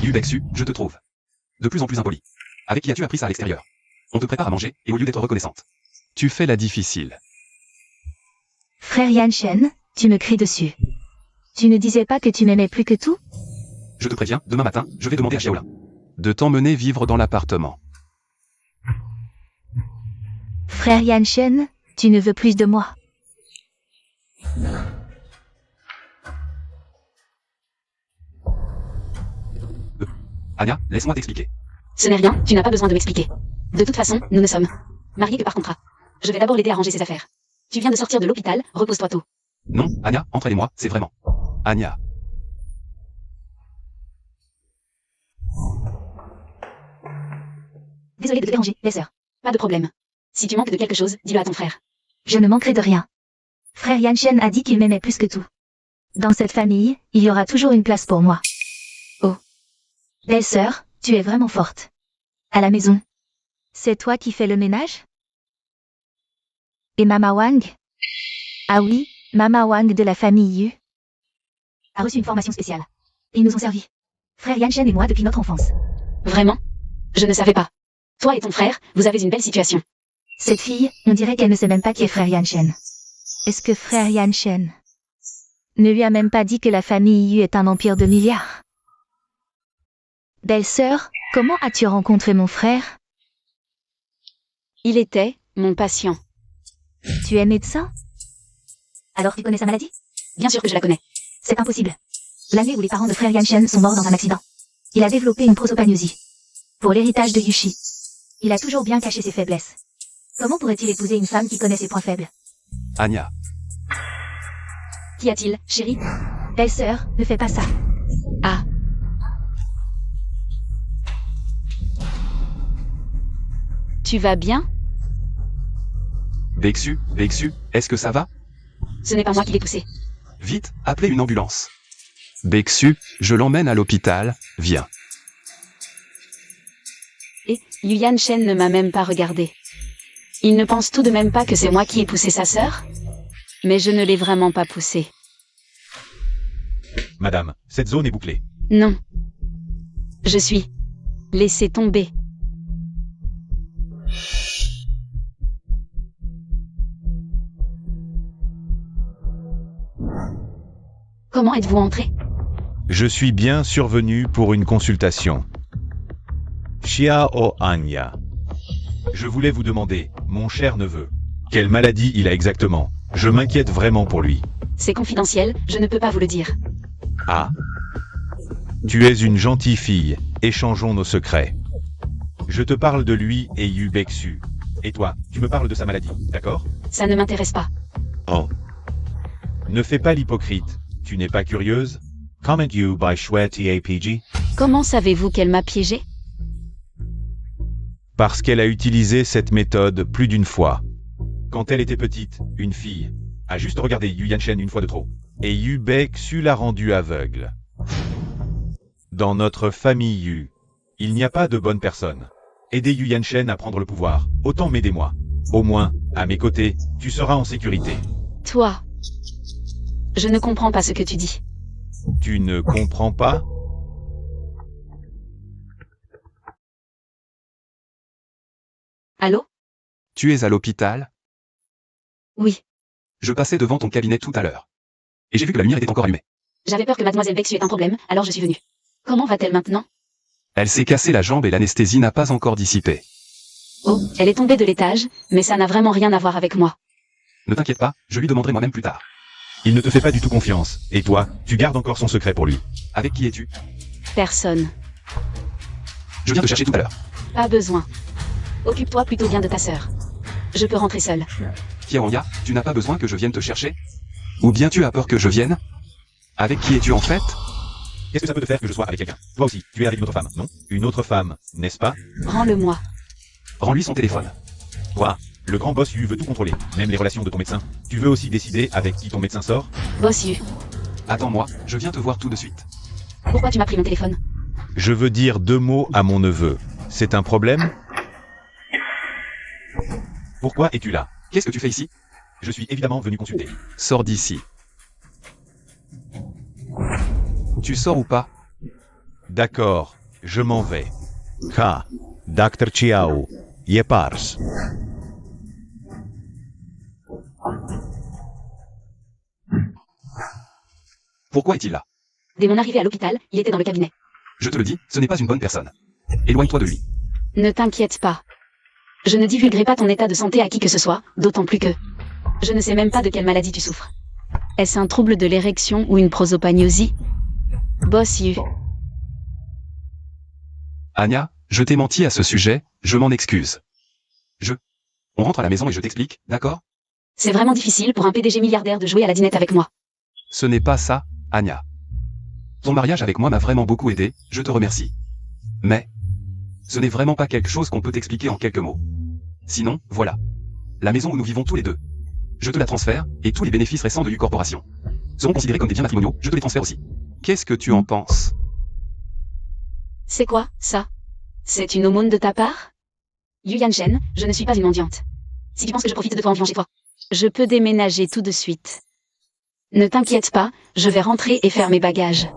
Yu Bexu, je te trouve de plus en plus impoli. Avec qui as-tu appris ça à l'extérieur? On te prépare à manger, et au lieu d'être reconnaissante, tu fais la difficile. Frère Yanshen, tu me cries dessus. Tu ne disais pas que tu m'aimais plus que tout? Je te préviens, demain matin, je vais demander à Xiaolin de t'emmener vivre dans l'appartement. Frère Yanshen, tu ne veux plus de moi. Anya, laisse-moi t'expliquer. Ce n'est rien, tu n'as pas besoin de m'expliquer. De toute façon, nous ne sommes mariés que par contrat. Je vais d'abord l'aider à ranger ses affaires. Tu viens de sortir de l'hôpital, repose-toi tôt. Non, Anya, entre elle et moi, c'est vraiment... Anya. Désolé de te déranger, belle-sœur. Pas de problème. Si tu manques de quelque chose, dis-le à ton frère. Je ne manquerai de rien. Frère Yanshen a dit qu'il m'aimait plus que tout. Dans cette famille, il y aura toujours une place pour moi. Oh. Belle-sœur, tu es vraiment forte. À la maison. C'est toi qui fais le ménage? Et Mama Wang? Ah oui, Mama Wang de la famille Yu a reçu une formation spéciale. Ils nous ont servi. Frère Yanshen et moi depuis notre enfance. Vraiment? Je ne savais pas. Toi et ton frère, vous avez une belle situation. Cette fille, on dirait qu'elle ne sait même pas qui est frère Yanshen. Est-ce que frère Yanshen ne lui a même pas dit que la famille Yu est un empire de milliards? Belle-sœur, comment as-tu rencontré mon frère? Il était mon patient. Tu es médecin? Alors tu connais sa maladie? Bien sûr que je la connais. C'est impossible. L'année où les parents de frère Yanshen sont morts dans un accident, il a développé une prosopagnosie. Pour l'héritage de Yushi. Il a toujours bien caché ses faiblesses. Comment pourrait-il épouser une femme qui connaît ses points faibles? Anya. Qu'y a-t-il, chérie? Belle-sœur, ne fais pas ça. Ah. Tu vas bien? Beksu, est-ce que ça va? Ce n'est pas moi qui l'ai poussé. Vite, appelez une ambulance. Beksu, je l'emmène à l'hôpital, viens. Et Yuyan Shen ne m'a même pas regardé. Il ne pense tout de même pas que c'est moi qui ai poussé sa sœur? Mais je ne l'ai vraiment pas poussé. Madame, cette zone est bouclée. Non. Je suis. Laissez tomber. Comment êtes-vous entré? Je suis bien survenu pour une consultation. Xiao Anya. Je voulais vous demander, mon cher neveu, quelle maladie il a exactement? Je m'inquiète vraiment pour lui. C'est confidentiel, je ne peux pas vous le dire. Ah? Tu es une gentille fille, échangeons nos secrets. Je te parle de lui et Yu Beksu. Et toi, tu me parles de sa maladie, d'accord? Ça ne m'intéresse pas. Oh. Ne fais pas l'hypocrite, tu n'es pas curieuse? Comment you by Shwe TAPG? Comment savez-vous qu'elle m'a piégé? Parce qu'elle a utilisé cette méthode plus d'une fois. Quand elle était petite, une fille a juste regardé Yu Yanshen une fois de trop. Et Yu Beksu l'a rendue aveugle. Dans notre famille Yu, il n'y a pas de bonne personne. Aidez Yu Yanshen à prendre le pouvoir, autant m'aider moi. Au moins, à mes côtés, tu seras en sécurité. Toi. Je ne comprends pas ce que tu dis. Tu ne comprends pas? Allô? Tu es à l'hôpital? Oui. Je passais devant ton cabinet tout à l'heure. Et j'ai vu que la lumière était encore allumée. J'avais peur que mademoiselle Beksu ait un problème, alors je suis venue. Comment va-t-elle maintenant? Elle s'est cassée la jambe et l'anesthésie n'a pas encore dissipé. Oh, elle est tombée de l'étage, mais ça n'a vraiment rien à voir avec moi. Ne t'inquiète pas, je lui demanderai moi-même plus tard. Il ne te fait pas du tout confiance. Et toi, tu gardes encore son secret pour lui. Avec qui es-tu? Personne. Je viens te chercher tout à l'heure. Pas besoin. Occupe-toi plutôt bien de ta sœur. Je peux rentrer seule. Kiaonya, tu n'as pas besoin que je vienne te chercher? Ou bien tu as peur que je vienne? Avec qui es-tu en fait? Qu'est-ce que ça peut te faire que je sois avec quelqu'un? Toi aussi, tu es avec une autre femme, non? Une autre femme, n'est-ce pas? Rends-le-moi. Rends-lui son téléphone. Toi, le grand boss Yu veut tout contrôler, même les relations de ton médecin. Tu veux aussi décider avec qui ton médecin sort? Boss Yu, Attends-moi, je viens te voir tout de suite. pourquoi tu m'as pris mon téléphone? Je veux dire 2 mots à mon neveu. C'est un problème? Pourquoi es-tu là? Qu'est-ce que tu fais ici? Je suis évidemment venu consulter. Sors d'ici. Tu sors ou pas? D'accord, je m'en vais. Ha, Dr. Chiao, Yepars. Pourquoi est-il là? Dès mon arrivée à l'hôpital, il était dans le cabinet. Je te le dis, ce n'est pas une bonne personne. Éloigne-toi de lui. Ne t'inquiète pas. Je ne divulguerai pas ton état de santé à qui que ce soit, d'autant plus que... Je ne sais même pas de quelle maladie tu souffres. Est-ce un trouble de l'érection ou une prosopagnosie? Boss Yu. Anya, je t'ai menti à ce sujet, je m'en excuse. On rentre à la maison et je t'explique, d'accord? C'est vraiment difficile pour un PDG milliardaire de jouer à la dinette avec moi. Ce n'est pas ça, Anya. Ton mariage avec moi m'a vraiment beaucoup aidé, je te remercie. Mais, ce n'est vraiment pas quelque chose qu'on peut t'expliquer en quelques mots. Sinon, voilà. La maison où nous vivons tous les deux. Je te la transfère, et tous les bénéfices récents de U Corporation seront considérés comme des biens matrimoniaux, je te les transfère aussi. Qu'est-ce que tu en penses? C'est quoi, ça? C'est une aumône de ta part? Yu Yanshen, je ne suis pas une mendiante. Si tu penses que je profite de toi en venant chez toi, je peux déménager tout de suite. Ne t'inquiète pas, je vais rentrer et faire mes bagages.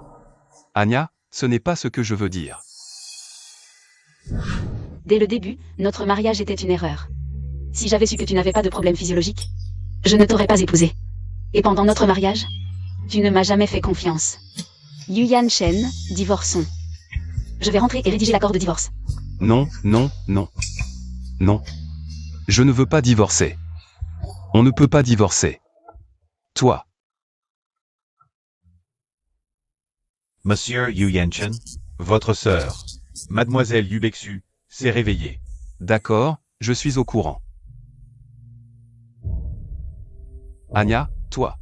Anya, ce n'est pas ce que je veux dire. Dès le début, notre mariage était une erreur. Si j'avais su que tu n'avais pas de problème physiologique, je ne t'aurais pas épousé. Et pendant notre mariage, tu ne m'as jamais fait confiance. Yu Yanshen, divorçons. Je vais rentrer et rédiger l'accord de divorce. Non, non, non. Non. Je ne veux pas divorcer. On ne peut pas divorcer. Toi. Monsieur Yu Yanchen, votre sœur, mademoiselle Yu Bexu, s'est réveillée. D'accord, je suis au courant. Anya, toi.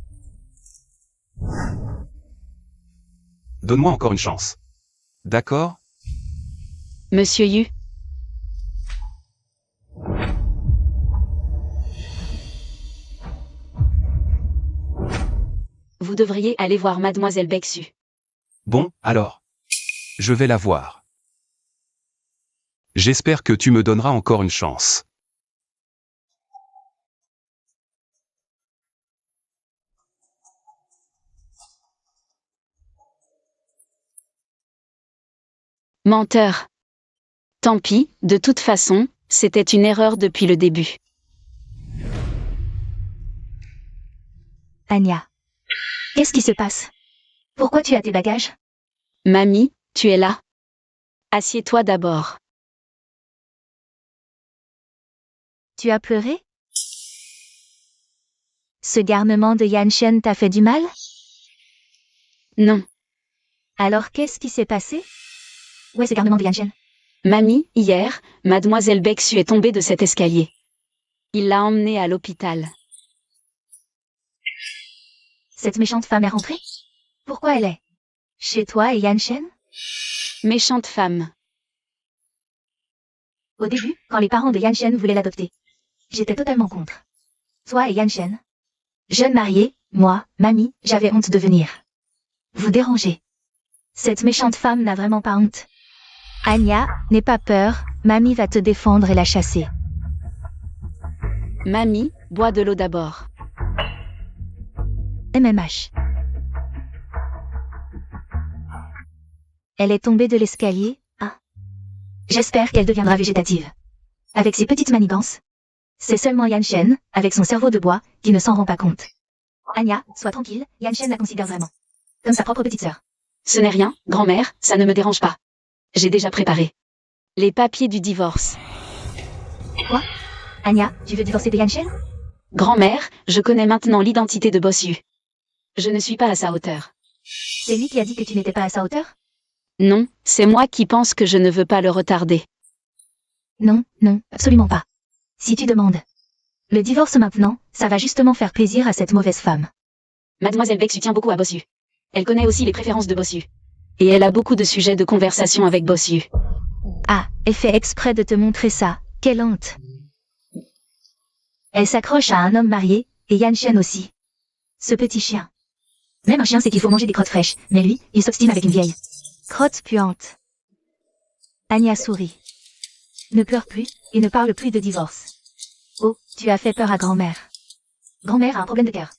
Donne-moi encore une chance. D'accord? Monsieur Yu, vous devriez aller voir mademoiselle Bexu. Bon, alors. Je vais la voir. J'espère que tu me donneras encore une chance. Menteur. Tant pis, de toute façon, c'était une erreur depuis le début. Anya. Qu'est-ce qui se passe? Pourquoi tu as tes bagages? Mamie, tu es là? Assieds-toi d'abord. Tu as pleuré? Ce garnement de Yanchen t'a fait du mal? Non. Alors qu'est-ce qui s'est passé? Où est ce garnement de Yanchen? Mamie, hier, mademoiselle Bexu est tombée de cet escalier. Il l'a emmenée à l'hôpital. Cette méchante femme est rentrée? Pourquoi elle est chez toi et Yanchen? Méchante femme. Au début, quand les parents de Yanchen voulaient l'adopter, j'étais totalement contre. Toi et Yanchen. Jeune mariée, moi, mamie, j'avais honte de venir vous déranger. Cette méchante femme n'a vraiment pas honte. Anya, n'aie pas peur, mamie va te défendre et la chasser. Mamie, bois de l'eau d'abord. MMH. Elle est tombée de l'escalier, ah. J'espère qu'elle deviendra végétative. Avec ses petites manigances. C'est seulement Yanchen, avec son cerveau de bois, qui ne s'en rend pas compte. Anya, sois tranquille, Yanchen la considère vraiment comme sa propre petite sœur. Ce n'est rien, grand-mère, ça ne me dérange pas. J'ai déjà préparé les papiers du divorce. Quoi? Anya, tu veux divorcer de Yanchen? Grand-mère, je connais maintenant l'identité de Bossu. Je ne suis pas à sa hauteur. C'est lui qui a dit que tu n'étais pas à sa hauteur? Non, c'est moi qui pense que je ne veux pas le retarder. Non, non, absolument pas. Si tu demandes. Le divorce maintenant, ça va justement faire plaisir à cette mauvaise femme. Mademoiselle Bexu tient beaucoup à Bossu. Elle connaît aussi les préférences de Bossu. Et elle a beaucoup de sujets de conversation avec Bossu. Ah, elle fait exprès de te montrer ça. Quelle honte. Elle s'accroche à un homme marié, et Yanchen aussi. Ce petit chien. Même un chien sait qu'il faut manger des crottes fraîches, mais lui, il s'obstine avec une vieille crotte puante. Anya sourit. Ne pleure plus, et ne parle plus de divorce. Oh, tu as fait peur à grand-mère. Grand-mère a un problème de cœur.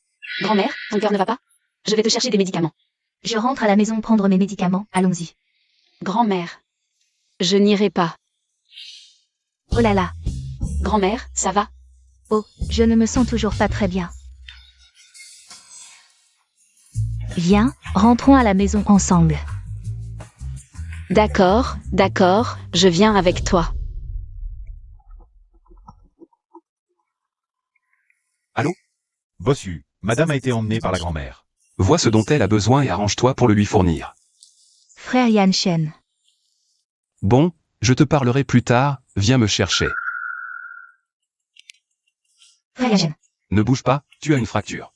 Grand-mère, ton cœur ne va pas? Je vais te chercher des médicaments. Je rentre à la maison prendre mes médicaments, allons-y. Grand-mère. Je n'irai pas. Oh là là. Grand-mère, ça va? Oh, je ne me sens toujours pas très bien. Viens, rentrons à la maison ensemble. D'accord, d'accord, je viens avec toi. Allô? Bossu, madame a été emmenée par la grand-mère. Vois ce dont elle a besoin et arrange-toi pour le lui fournir. Frère Yanchen. Bon, je te parlerai plus tard, viens me chercher. Frère Yanchen. Ne bouge pas, tu as une fracture.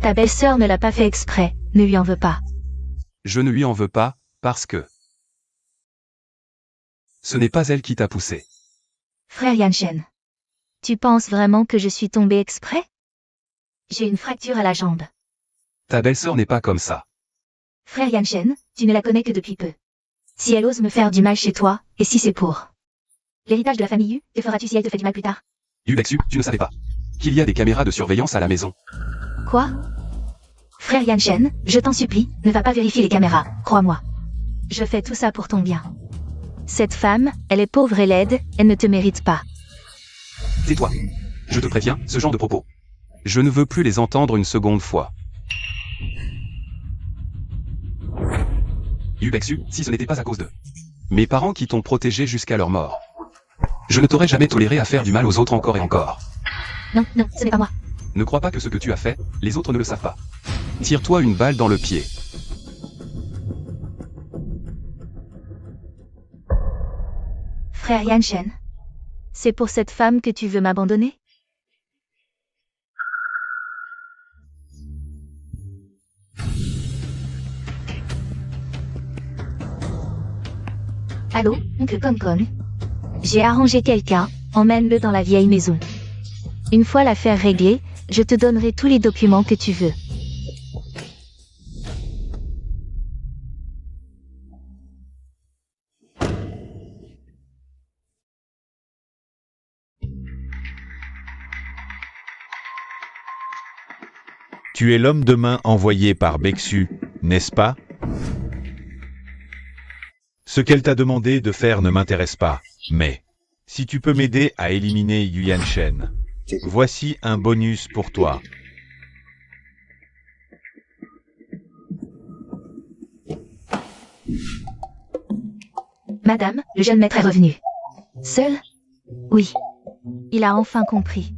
Ta belle-sœur ne l'a pas fait exprès, ne lui en veux pas. Je ne lui en veux pas, parce que... ce n'est pas elle qui t'a poussé. Frère Yanchen. Tu penses vraiment que je suis tombée exprès? J'ai une fracture à la jambe. Ta belle-sœur n'est pas comme ça. Frère Yanchen, tu ne la connais que depuis peu. Si elle ose me faire du mal chez toi, et si c'est pour l'héritage de la famille Yu, que feras-tu si elle te fait du mal plus tard? Yubexu, tu ne savais pas qu'il y a des caméras de surveillance à la maison. Quoi? Frère Yanchen, je t'en supplie, ne va pas vérifier les caméras, crois-moi. Je fais tout ça pour ton bien. Cette femme, elle est pauvre et laide, elle ne te mérite pas. Tais-toi. Je te préviens, ce genre de propos. Je ne veux plus les entendre une seconde fois. Yubexu, si ce n'était pas à cause de mes parents qui t'ont protégé jusqu'à leur mort, Je ne t'aurais jamais toléré à faire du mal aux autres encore et encore. Non, non, ce n'est pas moi. Ne crois pas que ce que tu as fait, les autres ne le savent pas. Tire-toi une balle dans le pied. Frère Yanshen. C'est pour cette femme que tu veux m'abandonner? Allô, oncle Concon. J'ai arrangé quelqu'un, emmène-le dans la vieille maison. Une fois l'affaire réglée, je te donnerai tous les documents que tu veux. Tu es l'homme de main envoyé par Bexu, n'est-ce pas? Ce qu'elle t'a demandé de faire ne m'intéresse pas, mais si tu peux m'aider à éliminer Yuan Shen, voici un bonus pour toi. Madame, le jeune maître est revenu. Seul? Oui. Il a enfin compris.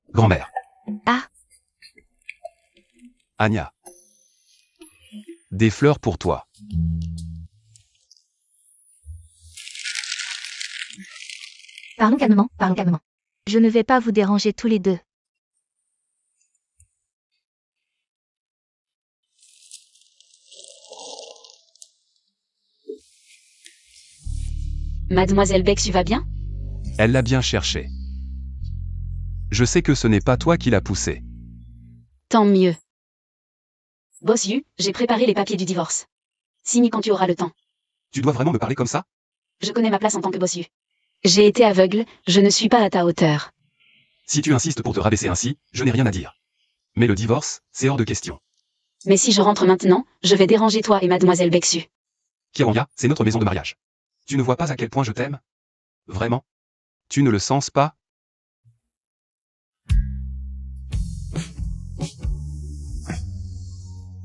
Grand-mère. Ah. Anya. Des fleurs pour toi. Parlons calmement, parlons calmement. Je ne vais pas vous déranger tous les deux. Mademoiselle Bexu va bien? Elle l'a bien cherché. Je sais que ce n'est pas toi qui l'as poussé. Tant mieux. Boss Yu, j'ai préparé les papiers du divorce. Signe quand tu auras le temps. Tu dois vraiment me parler comme ça? Je connais ma place en tant que Boss Yu. J'ai été aveugle, je ne suis pas à ta hauteur. Si tu insistes pour te rabaisser ainsi, je n'ai rien à dire. Mais le divorce, c'est hors de question. Mais si je rentre maintenant, je vais déranger toi et Mademoiselle Bexu. Kiranya, c'est notre maison de mariage. Tu ne vois pas à quel point je t'aime? Vraiment? Tu ne le sens pas?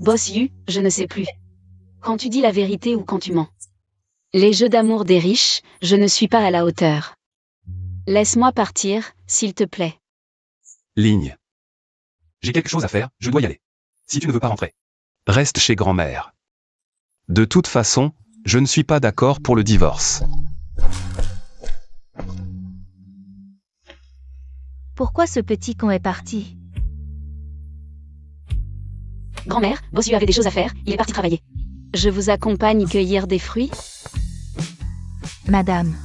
Boss Yu, je ne sais plus. Quand tu dis la vérité ou quand tu mens. Les jeux d'amour des riches, je ne suis pas à la hauteur. Laisse-moi partir, s'il te plaît. Ligne. J'ai quelque chose à faire, je dois y aller. Si tu ne veux pas rentrer, reste chez grand-mère. De toute façon, je ne suis pas d'accord pour le divorce. Pourquoi ce petit con est parti? Grand-mère, Boss Yu avait des choses à faire, il est parti travailler. Je vous accompagne cueillir des fruits? Madame.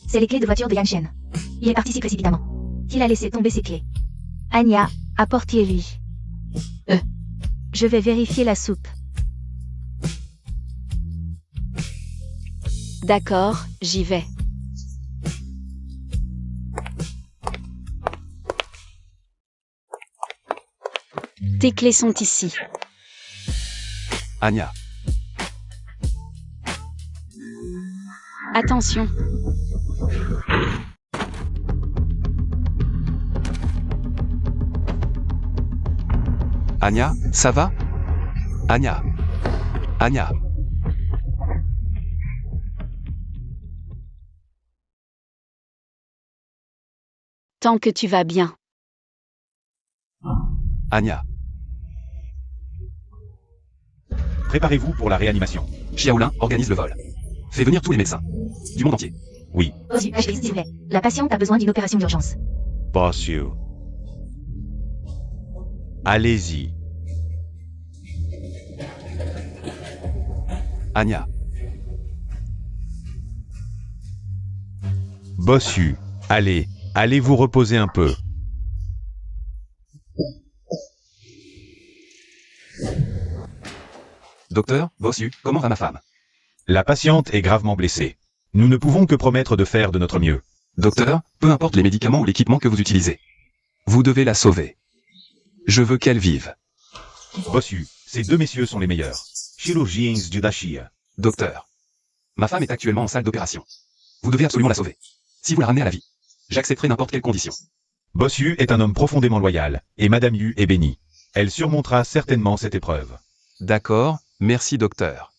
C'est les clés de voiture de Yanshen. Il est parti si précipitamment qu'il a laissé tomber ses clés. Anya, apportez-lui. Je vais vérifier la soupe. D'accord, j'y vais. Tes clés sont ici. Anya. Attention. Anya, ça va? Anya. Anya. Tant que tu vas bien. Anya. Préparez-vous pour la réanimation. Xiaolin organise le vol. Fais venir tous les médecins. Du monde entier. Oui, Boss Yu, s'il vous plaît. La patiente a besoin d'une opération d'urgence. Boss Yu. Allez-y. Anya. Boss Yu. Allez, allez vous reposer un peu. Docteur, Boss Yu, comment va ma femme? La patiente est gravement blessée. Nous ne pouvons que promettre de faire de notre mieux. Docteur, peu importe les médicaments ou l'équipement que vous utilisez. Vous devez la sauver. Je veux qu'elle vive. Boss Yu, ces deux messieurs sont les meilleurs. Chirurgiens du Dashia. Docteur. Ma femme est actuellement en salle d'opération. Vous devez absolument la sauver. Si vous la ramenez à la vie, j'accepterai n'importe quelle condition. Boss Yu est un homme profondément loyal, et Madame Yu est bénie. Elle surmontera certainement cette épreuve. D'accord, merci docteur.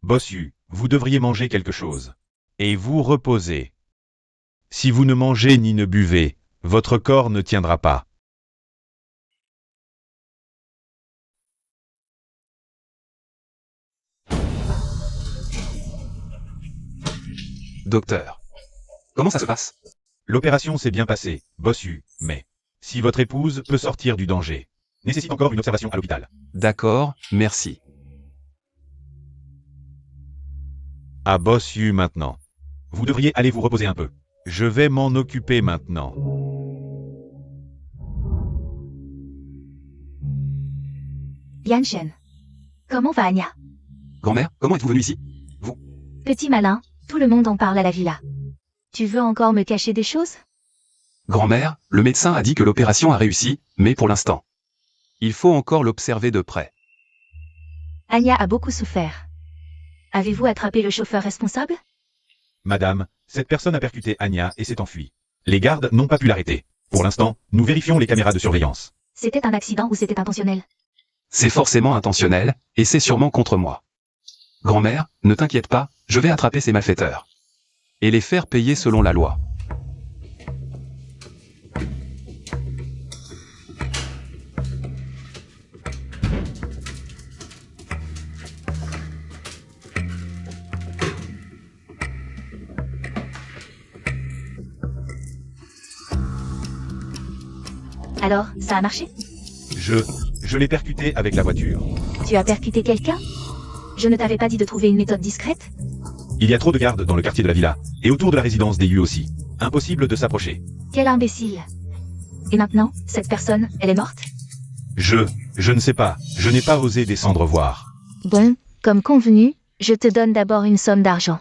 Bossu, vous devriez manger quelque chose. Et vous reposer. Si vous ne mangez ni ne buvez, votre corps ne tiendra pas. Docteur. Comment ça se passe? L'opération s'est bien passée, Bossu, mais si votre épouse peut sortir du danger, nécessite encore une observation à l'hôpital. D'accord, merci. À Bossu maintenant. Vous devriez aller vous reposer un peu. Je vais m'en occuper maintenant. Yanshen. Comment va Anya? Grand-mère, comment êtes-vous venue ici? Petit malin, tout le monde en parle à la villa. Tu veux encore me cacher des choses? Grand-mère, le médecin a dit que l'opération a réussi, mais pour l'instant. Il faut encore l'observer de près. Anya a beaucoup souffert. Avez-vous attrapé le chauffeur responsable? Madame, cette personne a percuté Anya et s'est enfuie. Les gardes n'ont pas pu l'arrêter. Pour l'instant, nous vérifions les caméras de surveillance. C'était un accident ou c'était intentionnel? C'est forcément intentionnel, et c'est sûrement contre moi. Grand-mère, ne t'inquiète pas, je vais attraper ces malfaiteurs. Et les faire payer selon la loi. Alors, ça a marché? Je l'ai percuté avec la voiture. Tu as percuté quelqu'un? Je ne t'avais pas dit de trouver une méthode discrète? Il y a trop de gardes dans le quartier de la villa, et autour de la résidence des Yu aussi. Impossible de s'approcher. Quel imbécile. Et maintenant, cette personne, elle est morte? Je ne sais pas, je n'ai pas osé descendre voir. Bon, comme convenu, je te donne d'abord une somme d'argent.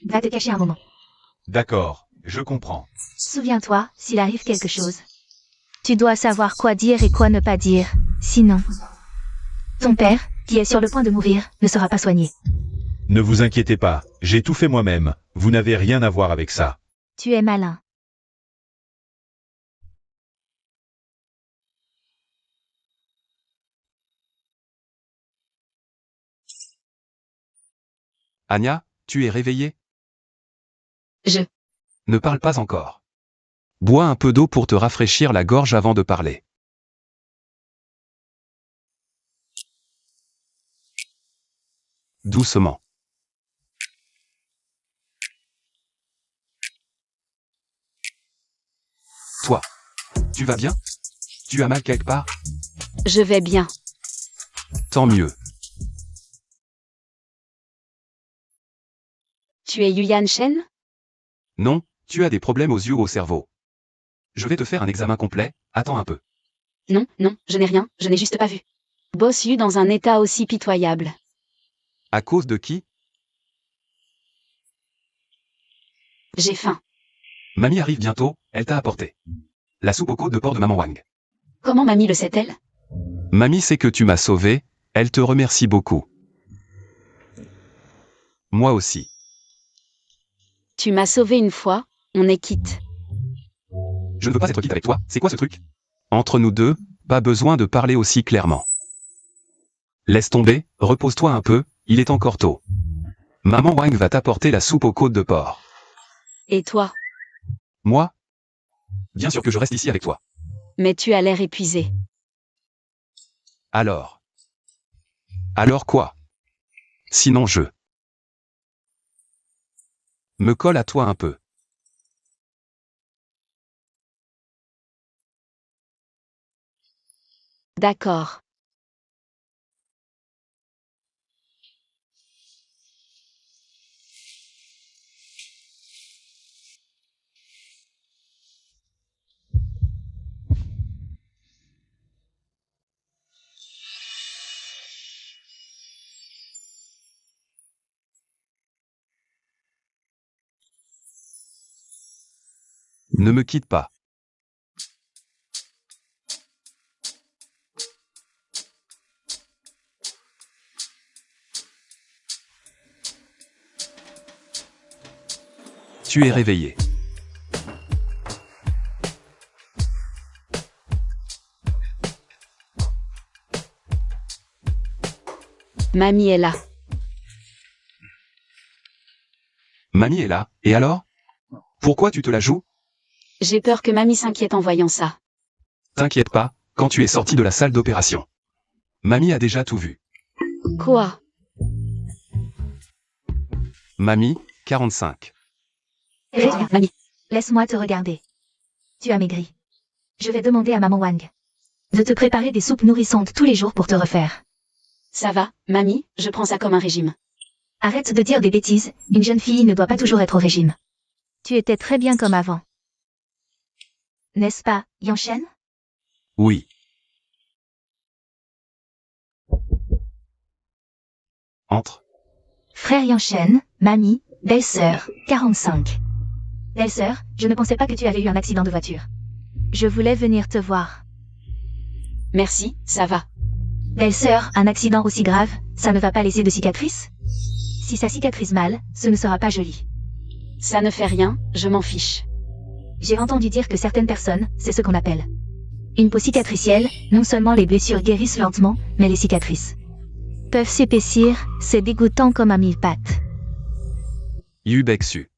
Va te cacher un moment. D'accord, je comprends. Souviens-toi, s'il arrive quelque chose. Tu dois savoir quoi dire et quoi ne pas dire, sinon... Ton père, qui est sur le point de mourir, ne sera pas soigné. Ne vous inquiétez pas, j'ai tout fait moi-même, vous n'avez rien à voir avec ça. Tu es malin. Anya, tu es réveillée? Je. Ne parle pas encore. Bois un peu d'eau pour te rafraîchir la gorge avant de parler. Doucement. Toi, tu vas bien? Tu as mal quelque part? Je vais bien. Tant mieux. Tu es Yuyan Shen? Non, tu as des problèmes aux yeux ou au cerveau. Je vais te faire un examen complet, attends un peu. Non, non, je n'ai rien, je n'ai juste pas vu. Bossu dans un état aussi pitoyable. À cause de qui? J'ai faim. Mamie arrive bientôt, elle t'a apporté la soupe aux côtes de porc de maman Wang. Comment mamie le sait-elle? Mamie sait que tu m'as sauvé, elle te remercie beaucoup. Moi aussi. Tu m'as sauvé une fois, on est quitte. Je ne veux pas être quitte avec toi, c'est quoi ce truc? Entre nous deux, pas besoin de parler aussi clairement. Laisse tomber, repose-toi un peu, il est encore tôt. Maman Wang va t'apporter la soupe aux côtes de porc. Et toi? Moi? Bien sûr que je reste ici avec toi. Mais tu as l'air épuisé. Alors? Alors quoi? Sinon je me colle à toi un peu. D'accord. Ne me quitte pas. Tu es réveillé. Mamie est là. Mamie est là, et alors? Pourquoi tu te la joues? J'ai peur que mamie s'inquiète en voyant ça. T'inquiète pas, quand tu es sorti de la salle d'opération. Mamie a déjà tout vu. Quoi? Mamie, 45. Mamie, laisse-moi te regarder. Tu as maigri. Je vais demander à maman Wang de te préparer des soupes nourrissantes tous les jours pour te refaire. Ça va, mamie, je prends ça comme un régime. Arrête de dire des bêtises, une jeune fille ne doit pas toujours être au régime. Tu étais très bien comme avant. N'est-ce pas, Yanshen? Oui. Entre. Frère Yanshen, mamie, belle-sœur, 45. Belle-sœur, je ne pensais pas que tu avais eu un accident de voiture. Je voulais venir te voir. Merci, ça va. Belle-sœur, un accident aussi grave, ça ne va pas laisser de cicatrice? Si ça cicatrise mal, ce ne sera pas joli. Ça ne fait rien, je m'en fiche. J'ai entendu dire que certaines personnes, c'est ce qu'on appelle une peau cicatricielle, non seulement les blessures guérissent lentement, mais les cicatrices peuvent s'épaissir, c'est dégoûtant comme un mille-pattes. Yu Bexu.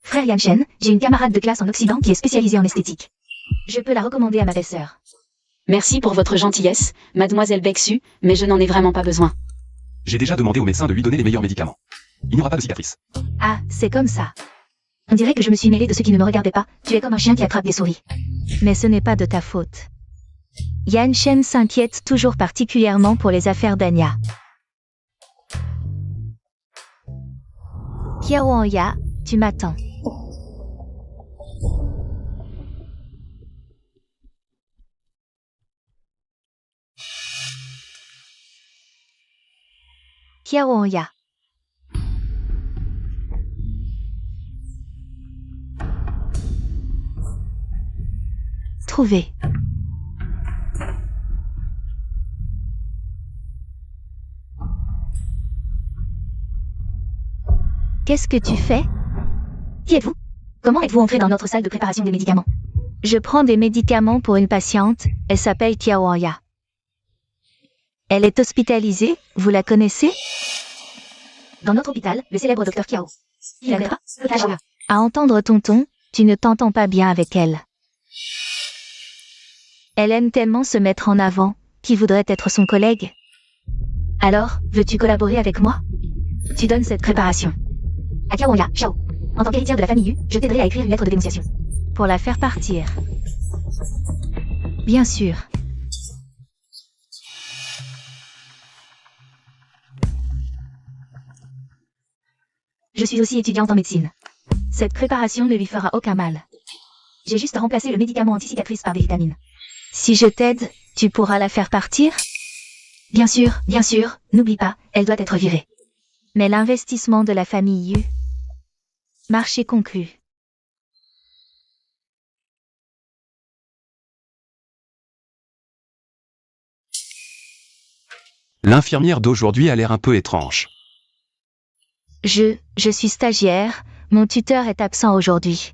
Frère Yanshen, j'ai une camarade de classe en Occident qui est spécialisée en esthétique. Je peux la recommander à ma belle-sœur. Merci pour votre gentillesse, mademoiselle Bexu, mais je n'en ai vraiment pas besoin. J'ai déjà demandé au médecin de lui donner les meilleurs médicaments. Il n'y aura pas de cicatrice. Ah, c'est comme ça. On dirait que je me suis mêlée de ceux qui ne me regardaient pas, tu es comme un chien qui attrape des souris. Mais ce n'est pas de ta faute. Yanshen s'inquiète toujours particulièrement pour les affaires d'Anya. Kiaoya, tu m'attends. Kiaoya. Trouvé. Qu'est-ce que tu fais? Qui êtes-vous? Comment êtes-vous entré dans notre salle de préparation des médicaments? Je prends des médicaments pour une patiente, elle s'appelle Kiaoya. Elle est hospitalisée, vous la connaissez? Dans notre hôpital, le célèbre docteur Kiao. Il arrivera? À entendre tonton, tu ne t'entends pas bien avec elle. Elle aime tellement se mettre en avant, qui voudrait être son collègue. Alors, veux-tu collaborer avec moi? Tu donnes cette préparation. À Kiaoya, Shao. En tant qu'héritière de la famille Yu, je t'aiderai à écrire une lettre de dénonciation. Pour la faire partir. Bien sûr. Je suis aussi étudiante en médecine. Cette préparation ne lui fera aucun mal. J'ai juste remplacé le médicament anti-cicatrice par des vitamines. Si je t'aide, tu pourras la faire partir? Bien sûr, n'oublie pas, elle doit être virée. Mais l'investissement de la famille Yu. Marché conclu. L'infirmière d'aujourd'hui a l'air un peu étrange. Je suis stagiaire, mon tuteur est absent aujourd'hui.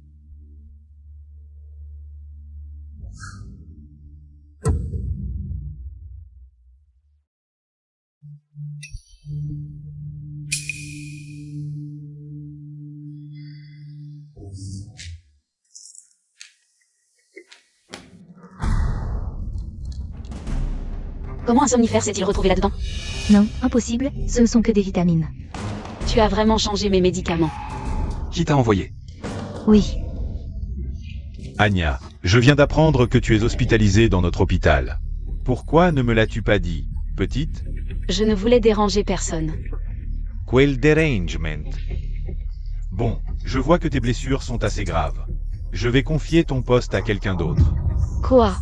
Comment un somnifère s'est-il retrouvé là-dedans? Non, impossible, ce ne sont que des vitamines. Tu as vraiment changé mes médicaments. Qui t'a envoyé? Oui. Anya, je viens d'apprendre que tu es hospitalisée dans notre hôpital. Pourquoi ne me l'as-tu pas dit, petite? Je ne voulais déranger personne. Quel derangement. Bon, je vois que tes blessures sont assez graves. Je vais confier ton poste à quelqu'un d'autre. Quoi?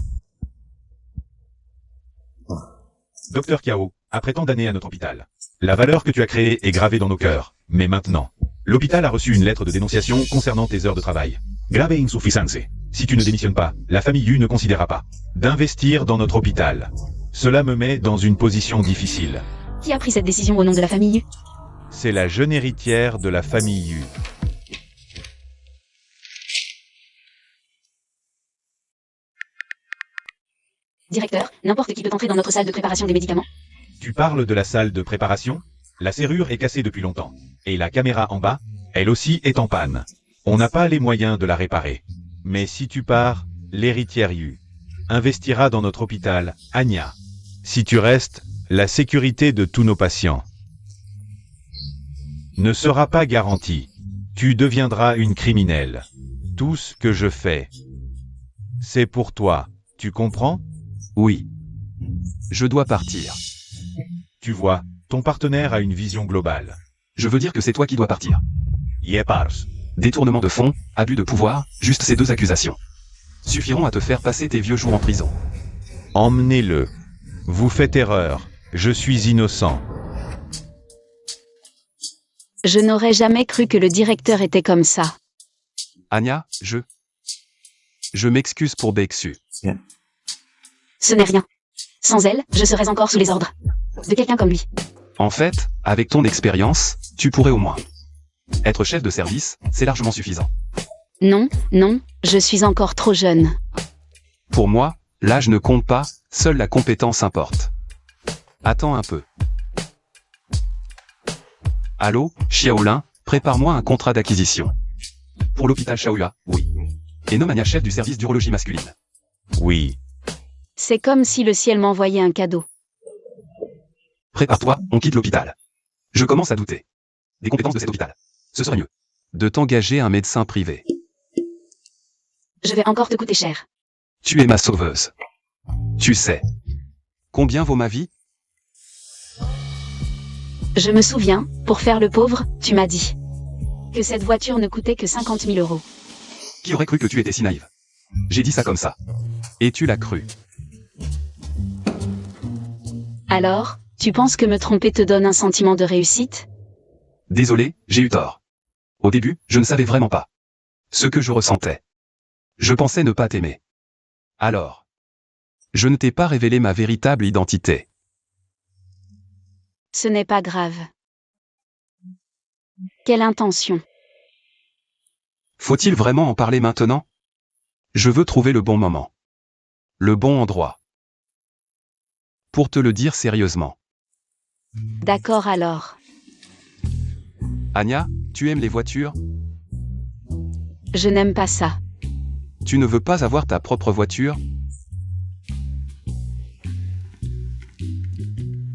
Docteur Kiao, après tant d'années à notre hôpital, la valeur que tu as créée est gravée dans nos cœurs. Mais maintenant, l'hôpital a reçu une lettre de dénonciation concernant tes heures de travail. Grave insuffisance. Si tu ne démissionnes pas, la famille Yu ne considérera pas d'investir dans notre hôpital. Cela me met dans une position difficile. Qui a pris cette décision au nom de la famille Yu? C'est la jeune héritière de la famille Yu. Directeur, n'importe qui peut entrer dans notre salle de préparation des médicaments. Tu parles de la salle de préparation? La serrure est cassée depuis longtemps. Et la caméra en bas, Elle aussi est en panne. On n'a pas les moyens de la réparer. Mais si tu pars, l'héritière Yu investira dans notre hôpital, Anya. Si tu restes, la sécurité de tous nos patients ne sera pas garantie. Tu deviendras une criminelle. Tout ce que je fais, c'est pour toi. Tu comprends? Oui. Je dois partir. Tu vois, ton partenaire a une vision globale. Je veux dire que c'est toi qui dois partir. Yepars. Détournement de fonds, abus de pouvoir, juste ces 2 accusations suffiront à te faire passer tes vieux jours en prison. Emmenez-le. Vous faites erreur. Je suis innocent. Je n'aurais jamais cru que le directeur était comme ça. Anya, je m'excuse pour Bexu. Ce n'est rien. Sans elle, je serais encore sous les ordres de quelqu'un comme lui. En fait, avec ton expérience, tu pourrais au moins être chef de service, c'est largement suffisant. Non, non, je suis encore trop jeune. Pour moi, l'âge ne compte pas, seule la compétence importe. Attends un peu. Allô, Xiaolin, prépare-moi un contrat d'acquisition. Pour l'hôpital Shaoyua, oui. Et nomme Anya chef du service d'urologie masculine. Oui. C'est comme si le ciel m'envoyait un cadeau. Prépare-toi, on quitte l'hôpital. Je commence à douter des compétences de cet hôpital. Ce serait mieux de t'engager un médecin privé. Je vais encore te coûter cher. Tu es ma sauveuse. Tu sais combien vaut ma vie? Je me souviens, pour faire le pauvre, tu m'as dit que cette voiture ne coûtait que 50 000 euros. Qui aurait cru que tu étais si naïve? J'ai dit ça comme ça. Et tu l'as cru. Alors, tu penses que me tromper te donne un sentiment de réussite? Désolé, j'ai eu tort. Au début, je ne savais vraiment pas ce que je ressentais. Je pensais ne pas t'aimer. Alors, je ne t'ai pas révélé ma véritable identité. Ce n'est pas grave. Quelle intention? Faut-il vraiment en parler maintenant? Je veux trouver le bon moment. Le bon endroit. Pour te le dire sérieusement. D'accord alors. Anya, tu aimes les voitures? Je n'aime pas ça. Tu ne veux pas avoir ta propre voiture?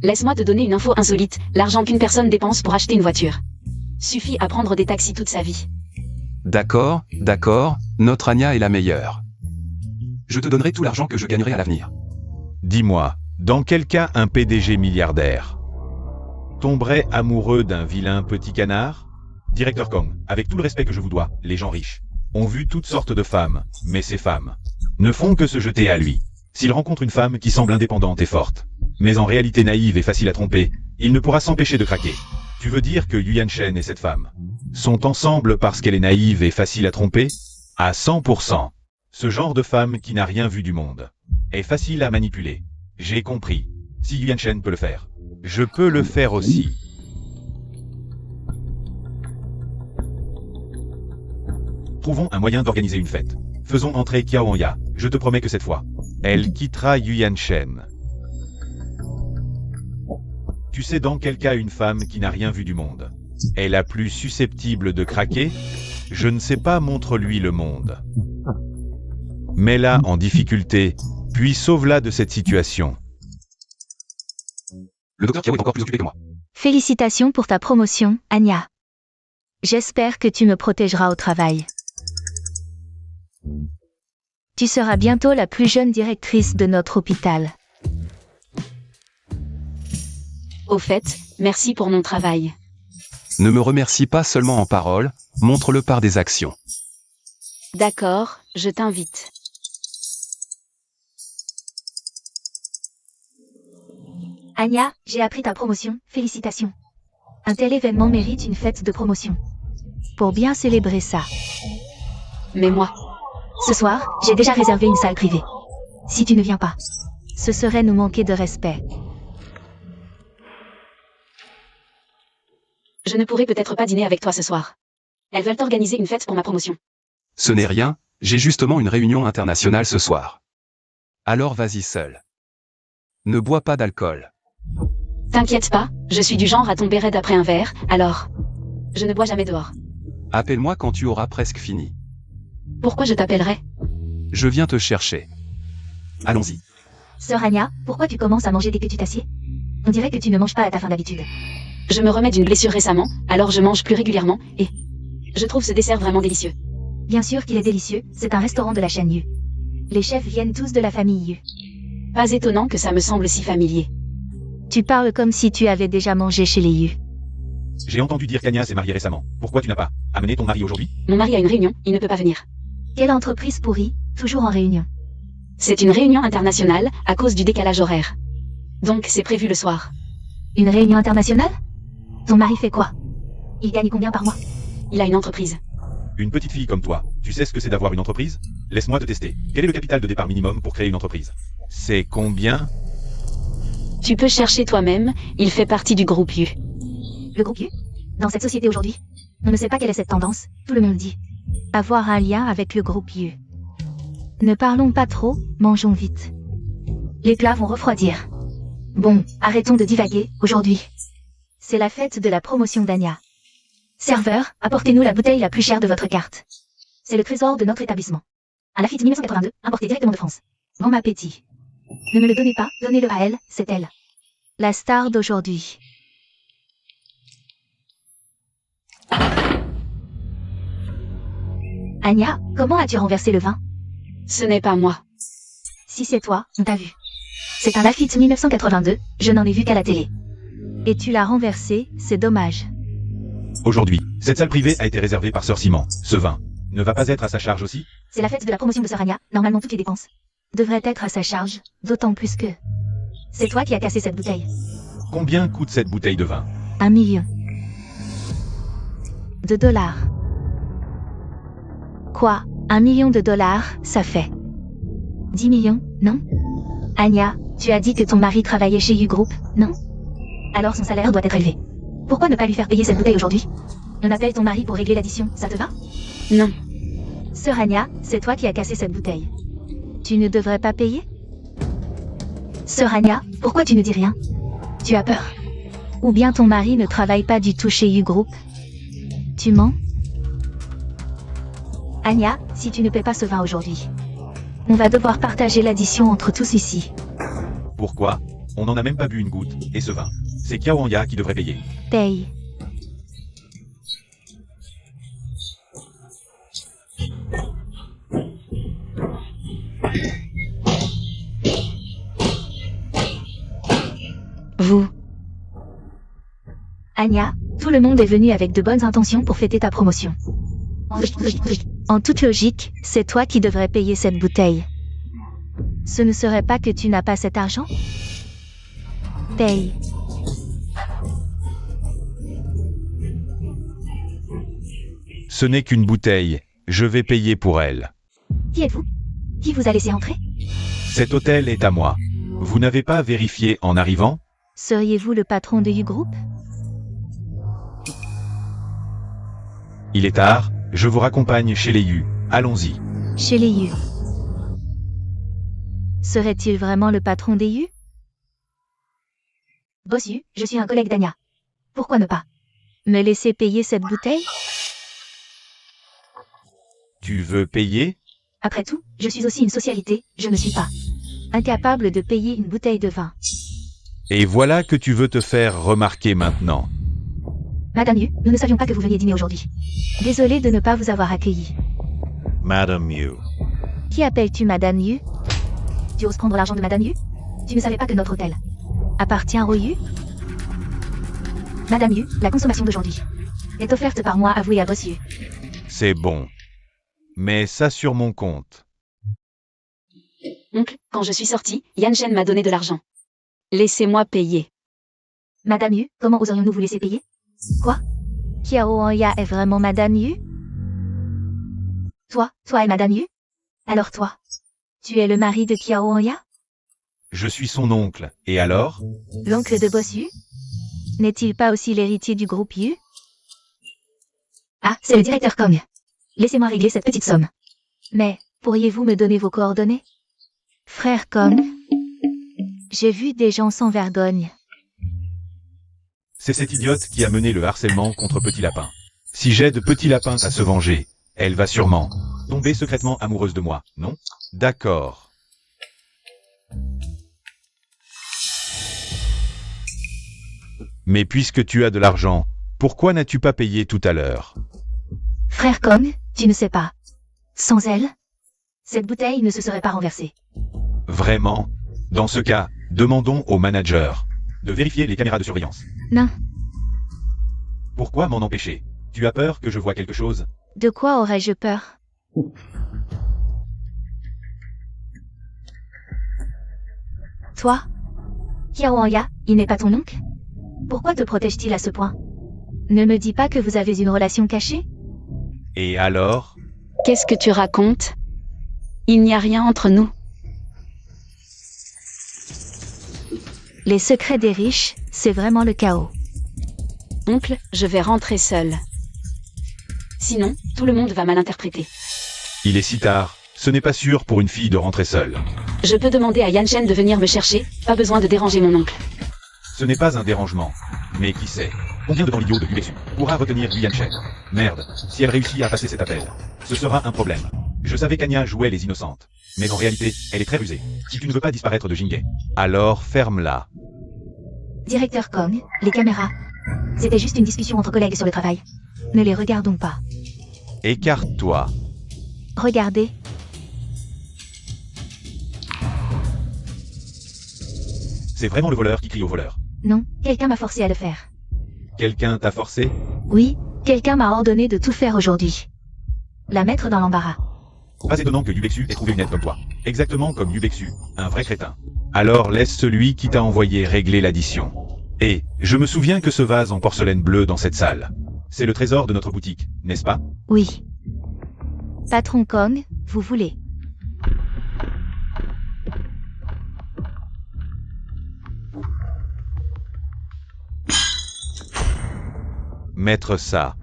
Laisse-moi te donner une info insolite. L'argent qu'une personne dépense pour acheter une voiture suffit à prendre des taxis toute sa vie. D'accord, notre Anya est la meilleure. Je te donnerai tout l'argent que je gagnerai à l'avenir. Dis-moi, dans quel cas un PDG milliardaire tomberait amoureux d'un vilain petit canard? Directeur Kong, avec tout le respect que je vous dois, les gens riches ont vu toutes sortes de femmes, mais ces femmes ne font que se jeter à lui. S'il rencontre une femme qui semble indépendante et forte, mais en réalité naïve et facile à tromper, il ne pourra s'empêcher de craquer. Tu veux dire que Yu Yanshen et cette femme sont ensemble parce qu'elle est naïve et facile à tromper? À 100%. Ce genre de femme qui n'a rien vu du monde est facile à manipuler. J'ai compris. Si Yu Yanshen peut le faire, je peux le faire aussi. Trouvons un moyen d'organiser une fête. Faisons entrer Kiao Anya. Je te promets que cette fois, elle quittera Yu Yanshen. Tu sais dans quel cas une femme qui n'a rien vu du monde est la plus susceptible de craquer? Je ne sais pas, montre-lui le monde. Mets-la en difficulté, puis sauve-la de cette situation. Le docteur Kiao est encore plus occupé que moi. Félicitations pour ta promotion, Anya. J'espère que tu me protégeras au travail. Tu seras bientôt la plus jeune directrice de notre hôpital. Au fait, merci pour mon travail. Ne me remercie pas seulement en paroles, montre-le par des actions. D'accord, je t'invite. Anya, j'ai appris ta promotion, félicitations. Un tel événement mérite une fête de promotion. Pour bien célébrer ça. Mais moi, Ce soir, j'ai déjà réservé une salle privée. Si tu ne viens pas, ce serait nous manquer de respect. je ne pourrai peut-être pas dîner avec toi ce soir. Elles veulent organiser une fête pour ma promotion. Ce n'est rien, j'ai justement une réunion internationale ce soir. Alors vas-y seul. Ne bois pas d'alcool. T'inquiète pas, je suis du genre à tomber raide après un verre, alors je ne bois jamais dehors. Appelle-moi quand tu auras presque fini. Pourquoi je t'appellerai? Je viens te chercher. Allons-y. Sœur Anya, pourquoi tu commences à manger dès que tu t'assieds? On dirait que tu ne manges pas à ta faim d'habitude. Je me remets d'une blessure récemment, alors je mange plus régulièrement, et je trouve ce dessert vraiment délicieux. Bien sûr qu'il est délicieux, c'est un restaurant de la chaîne Yu. Les chefs viennent tous de la famille Yu. Pas étonnant que ça me semble si familier. Tu parles comme si tu avais déjà mangé chez les Yu. J'ai entendu dire qu'Anya s'est mariée récemment. Pourquoi tu n'as pas amené ton mari aujourd'hui? Mon mari a une réunion, il ne peut pas venir. Quelle entreprise pourrie, toujours en réunion. C'est une réunion internationale, à cause du décalage horaire. Donc c'est prévu le soir. Une réunion internationale? Ton mari fait quoi? Il gagne combien par mois? Il a une entreprise. Une petite fille comme toi, tu sais ce que c'est d'avoir une entreprise? Laisse-moi te tester. Quel est le capital de départ minimum pour créer une entreprise? C'est combien? Tu peux chercher toi-même, il fait partie du groupe Yu. Le groupe Yu? Dans cette société aujourd'hui, on ne sait pas quelle est cette tendance, tout le monde dit. Avoir un lien avec le groupe Yu. Ne parlons pas trop, mangeons vite. Les plats vont refroidir. Bon, arrêtons de divaguer, aujourd'hui. C'est la fête de la promotion d'Anya. Serveur, apportez-nous la bouteille la plus chère de votre carte. C'est le trésor de notre établissement. Un Lafite 1982, importé directement de France. Bon appétit. Ne me le donnez pas, donnez-le à elle, c'est elle. La star d'aujourd'hui. Anya, comment as-tu renversé le vin? Ce n'est pas moi. Si c'est toi, on t'a vu. C'est un Lafite 1982, je n'en ai vu qu'à la télé. Et tu l'as renversé, c'est dommage. Aujourd'hui, cette salle privée a été réservée par Sœur Simon. Ce vin ne va pas être à sa charge aussi? C'est la fête de la promotion de Sœur Anya, normalement toutes les dépenses devraient être à sa charge, d'autant plus que... C'est toi qui as cassé cette bouteille. Combien coûte cette bouteille de vin? 1 million. de dollars. Quoi, 1 million de dollars, ça fait 10 millions, non? Anya, tu as dit que ton mari travaillait chez U-Group, non? Alors son salaire doit être élevé. Pourquoi ne pas lui faire payer cette bouteille aujourd'hui? On appelle ton mari pour régler l'addition, ça te va? Non. Sœur Anya, c'est toi qui as cassé cette bouteille. Tu ne devrais pas payer? Sœur Anya, pourquoi tu ne dis rien? Tu as peur? Ou bien ton mari ne travaille pas du tout chez U-Group? Tu mens? Anya, si tu ne paies pas ce vin aujourd'hui, on va devoir partager l'addition entre tous ici. Pourquoi? On n'en a même pas bu une goutte, et ce vin. C'est Kiaoanya qui devrait payer. Paye. Vous. Anya, tout le monde est venu avec de bonnes intentions pour fêter ta promotion. En toute logique, c'est toi qui devrais payer cette bouteille. Ce ne serait pas que tu n'as pas cet argent? Paye. Ce n'est qu'une bouteille, je vais payer pour elle. Qui êtes-vous? Qui vous a laissé entrer? Cet hôtel est à moi. Vous n'avez pas vérifié en arrivant? Seriez-vous le patron de U-Group? Il est tard, je vous raccompagne chez les U. Allons-y. Chez les U. Serait-il vraiment le patron des U? Boss U, je suis un collègue d'Anya. Pourquoi ne pas me laisser payer cette bouteille? Tu veux payer? Après tout, je suis aussi une socialité, je ne suis pas incapable de payer une bouteille de vin. Et voilà que tu veux te faire remarquer maintenant. Madame Yu, nous ne savions pas que vous veniez dîner aujourd'hui. Désolé de ne pas vous avoir accueilli. Madame Yu. Qui appelles-tu Madame Yu? Tu oses prendre l'argent de Madame Yu? Tu ne savais pas que notre hôtel appartient au Yu? Madame Yu, la consommation d'aujourd'hui est offerte par moi avouée à Boss Yu. C'est bon. Mais ça sur mon compte. Oncle, quand je suis sortie, Yan Shen m'a donné de l'argent. Laissez-moi payer. Madame Yu, comment oserions-nous vous laisser payer? Quoi? Kiao Anya est vraiment Madame Yu? Toi et Madame Yu? Alors toi, tu es le mari de Kiao Anya? Je suis son oncle, et alors? L'oncle de Boss Yu? N'est-il pas aussi l'héritier du groupe Yu? Ah, c'est le directeur Kong. Laissez-moi régler cette petite somme. Mais, pourriez-vous me donner vos coordonnées? Frère Kong, j'ai vu des gens sans vergogne. C'est cette idiote qui a mené le harcèlement contre Petit Lapin. Si j'aide Petit Lapin à se venger, elle va sûrement tomber secrètement amoureuse de moi, non? D'accord. Mais puisque tu as de l'argent, pourquoi n'as-tu pas payé tout à l'heure? Frère Kong, tu ne sais pas. Sans elle, cette bouteille ne se serait pas renversée. Vraiment? Dans ce cas, demandons au manager de vérifier les caméras de surveillance. Non. Pourquoi m'en empêcher? Tu as peur que je voie quelque chose? De quoi aurais-je peur? Toi? Kiao Anya, il n'est pas ton oncle? Pourquoi te protège-t-il à ce point? Ne me dis pas que vous avez une relation cachée? Et alors? Qu'est-ce que tu racontes? Il n'y a rien entre nous. Les secrets des riches, c'est vraiment le chaos. Oncle, je vais rentrer seul. Sinon, tout le monde va mal interpréter. Il est si tard, ce n'est pas sûr pour une fille de rentrer seule. Je peux demander à Yanchen de venir me chercher, pas besoin de déranger mon oncle. Ce n'est pas un dérangement. Mais qui sait? Combien de temps l'idiot de Yubexu pourra retenir Yanchen? Merde, si elle réussit à passer cet appel, ce sera un problème. Je savais qu'Anya jouait les innocentes. Mais en réalité, elle est très rusée. Si tu ne veux pas disparaître de Jingay, alors ferme-la. Directeur Kong, les caméras. C'était juste une discussion entre collègues sur le travail. Ne les regardons pas. Écarte-toi. Regardez. C'est vraiment le voleur qui crie au voleur. Non, quelqu'un m'a forcé à le faire. Quelqu'un t'a forcé? Oui, quelqu'un m'a ordonné de tout faire aujourd'hui. La mettre dans l'embarras. Pas étonnant que Yubexu ait trouvé une aide comme toi. Exactement comme Yubexu, un vrai crétin. Alors laisse celui qui t'a envoyé régler l'addition. Et, je me souviens que ce vase en porcelaine bleue dans cette salle, c'est le trésor de notre boutique, n'est-ce pas? Oui. Patron Kong, vous voulez. Mettre ça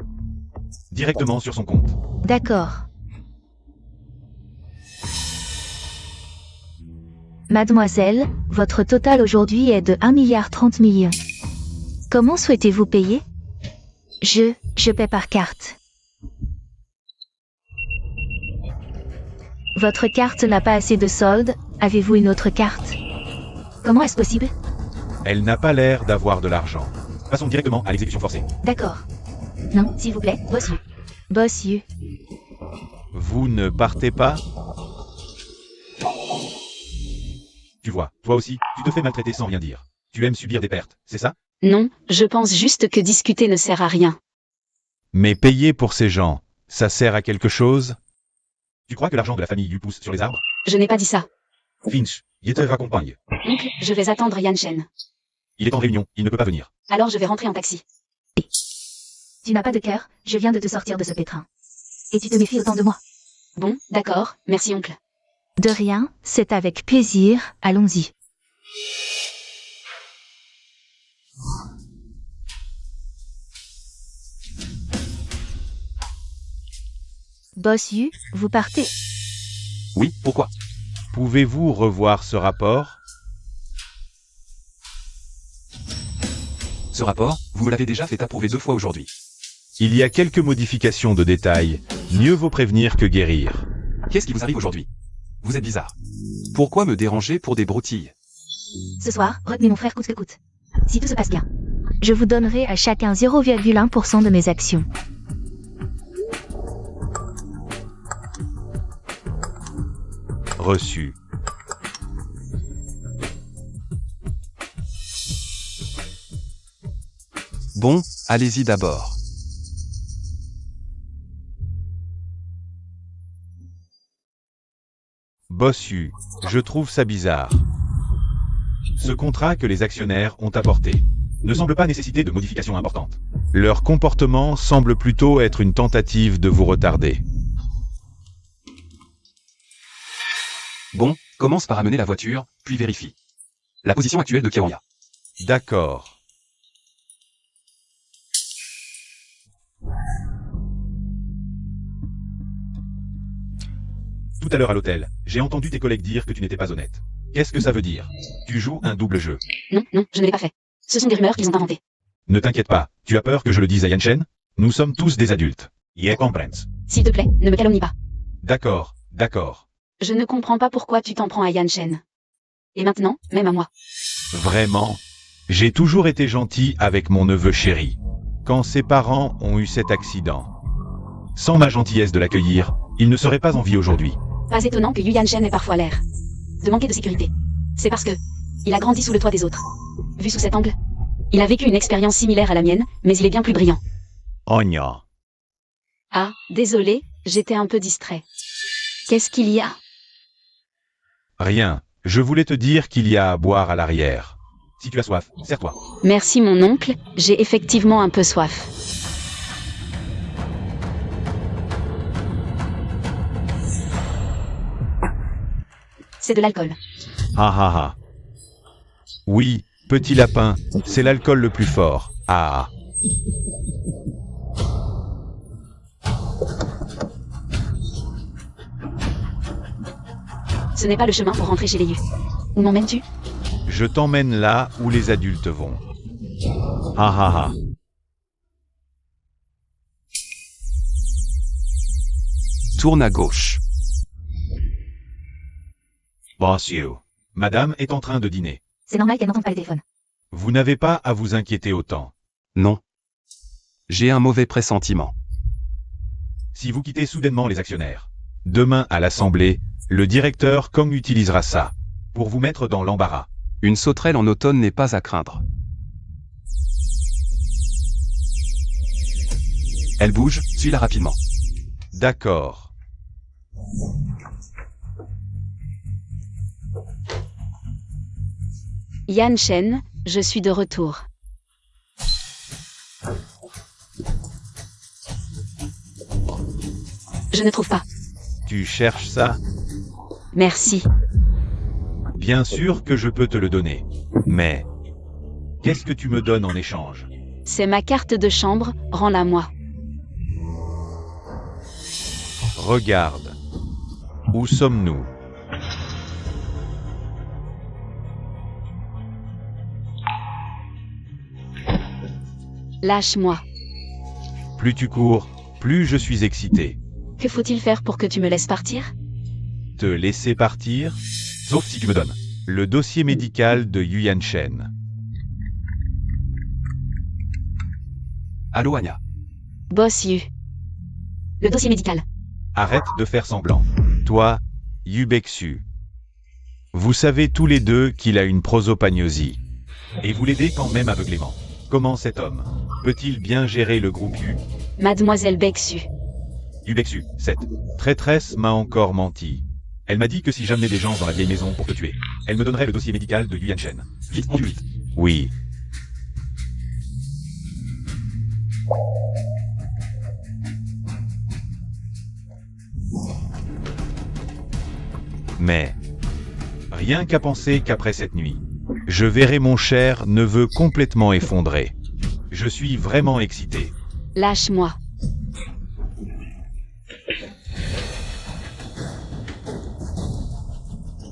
directement sur son compte. D'accord. Mademoiselle, votre total aujourd'hui est de 1,30 milliard. Comment souhaitez-vous payer? Je paie par carte. Votre carte n'a pas assez de solde, avez-vous une autre carte? Comment est-ce possible? Elle n'a pas l'air d'avoir de l'argent. Passons directement à l'exécution forcée. D'accord. Non, s'il vous plaît, Bossu. Bossu. Vous ne partez pas? Tu vois, toi aussi, tu te fais maltraiter sans rien dire. Tu aimes subir des pertes, c'est ça? Non, je pense juste que discuter ne sert à rien. Mais payer pour ces gens, ça sert à quelque chose? Tu crois que l'argent de la famille lui pousse sur les arbres? Je n'ai pas dit ça. Finch, il te raccompagne. Oncle, je vais attendre Yanchen. Il est en réunion, il ne peut pas venir. Alors je vais rentrer en taxi. Tu n'as pas de cœur, je viens de te sortir de ce pétrin. Et tu te méfies autant de moi. Bon, d'accord, merci oncle. De rien, c'est avec plaisir, allons-y. Bossu, vous partez. Oui, pourquoi? Pouvez-vous revoir ce rapport? Ce rapport, vous me l'avez déjà fait approuver 2 fois aujourd'hui. Il y a quelques modifications de détails. Mieux vaut prévenir que guérir. Qu'est-ce qui vous arrive aujourd'hui? Vous êtes bizarre. Pourquoi me déranger pour des broutilles? Ce soir, retenez mon frère coûte que coûte. Si tout se passe bien, je vous donnerai à chacun 0,1% de mes actions. Reçu. Bon, allez-y d'abord. Bossu, je trouve ça bizarre. Ce contrat que les actionnaires ont apporté ne semble pas nécessiter de modifications importantes. Leur comportement semble plutôt être une tentative de vous retarder. Bon, commence par amener la voiture, puis vérifie la position actuelle de Kiaoya. D'accord. Tout à l'heure à l'hôtel, j'ai entendu tes collègues dire que tu n'étais pas honnête. Qu'est-ce que ça veut dire? Tu joues un double jeu. Non, non, je ne l'ai pas fait. Ce sont des rumeurs qu'ils ont inventées. Ne t'inquiète pas, tu as peur que je le dise à Yanchen? Nous sommes tous des adultes. Y comprens. S'il te plaît, ne me calomnie pas. D'accord, d'accord. Je ne comprends pas pourquoi tu t'en prends à Yan Shen. Et maintenant, même à moi. Vraiment. J'ai toujours été gentil avec mon neveu chéri. Quand ses parents ont eu cet accident. Sans ma gentillesse de l'accueillir, il ne serait pas en vie aujourd'hui. Pas étonnant que Yu Yan Shen ait parfois l'air de manquer de sécurité. C'est parce que il a grandi sous le toit des autres. Vu sous cet angle, il a vécu une expérience similaire à la mienne, mais il est bien plus brillant. Ogna. Ah, désolé, j'étais un peu distrait. Qu'est-ce qu'il y a? Rien. Je voulais te dire qu'il y a à boire à l'arrière. Si tu as soif, sers-toi. Merci mon oncle, j'ai effectivement un peu soif. C'est de l'alcool. Ah ah ah. Oui, petit lapin, c'est l'alcool le plus fort. Ah. Ce n'est pas le chemin pour rentrer chez les Yu. Où m'emmènes-tu? Je t'emmène là où les adultes vont. Ah ah ah. Tourne à gauche. Monsieur. Madame est en train de dîner. C'est normal qu'elle n'entende pas le téléphone. Vous n'avez pas à vous inquiéter autant. Non. J'ai un mauvais pressentiment. Si vous quittez soudainement les actionnaires, demain à l'Assemblée, le directeur Kong utilisera ça pour vous mettre dans l'embarras. Une sauterelle en automne n'est pas à craindre. Elle bouge, suis-la rapidement. D'accord. Yan Shen, je suis de retour. Je ne trouve pas. Tu cherches ça? Merci. Bien sûr que je peux te le donner. Mais qu'est-ce que tu me donnes en échange? C'est ma carte de chambre, rends-la moi. Regarde. Où sommes-nous? Lâche-moi. Plus tu cours, plus je suis excité. Que faut-il faire pour que tu me laisses partir? Te laisser partir? Sauf si tu me donnes le dossier médical de Yu Yan Shen. Allô Anya. Boss Yu. Le dossier médical. Arrête de faire semblant. Toi, Yu Bexu. Vous savez tous les deux qu'il a une prosopagnosie. Et vous l'aidez quand même aveuglément. Comment cet homme peut-il bien gérer le groupe Yu? Mademoiselle Bexu. Yu Bexu, cette traîtresse m'a encore menti. Elle m'a dit que si j'amenais des gens dans la vieille maison pour te tuer, elle me donnerait le dossier médical de Yu Yan Shen. Vite, vite. Oui. Mais rien qu'à penser qu'après cette nuit, je verrai mon cher neveu complètement effondré. Je suis vraiment excité. Lâche-moi.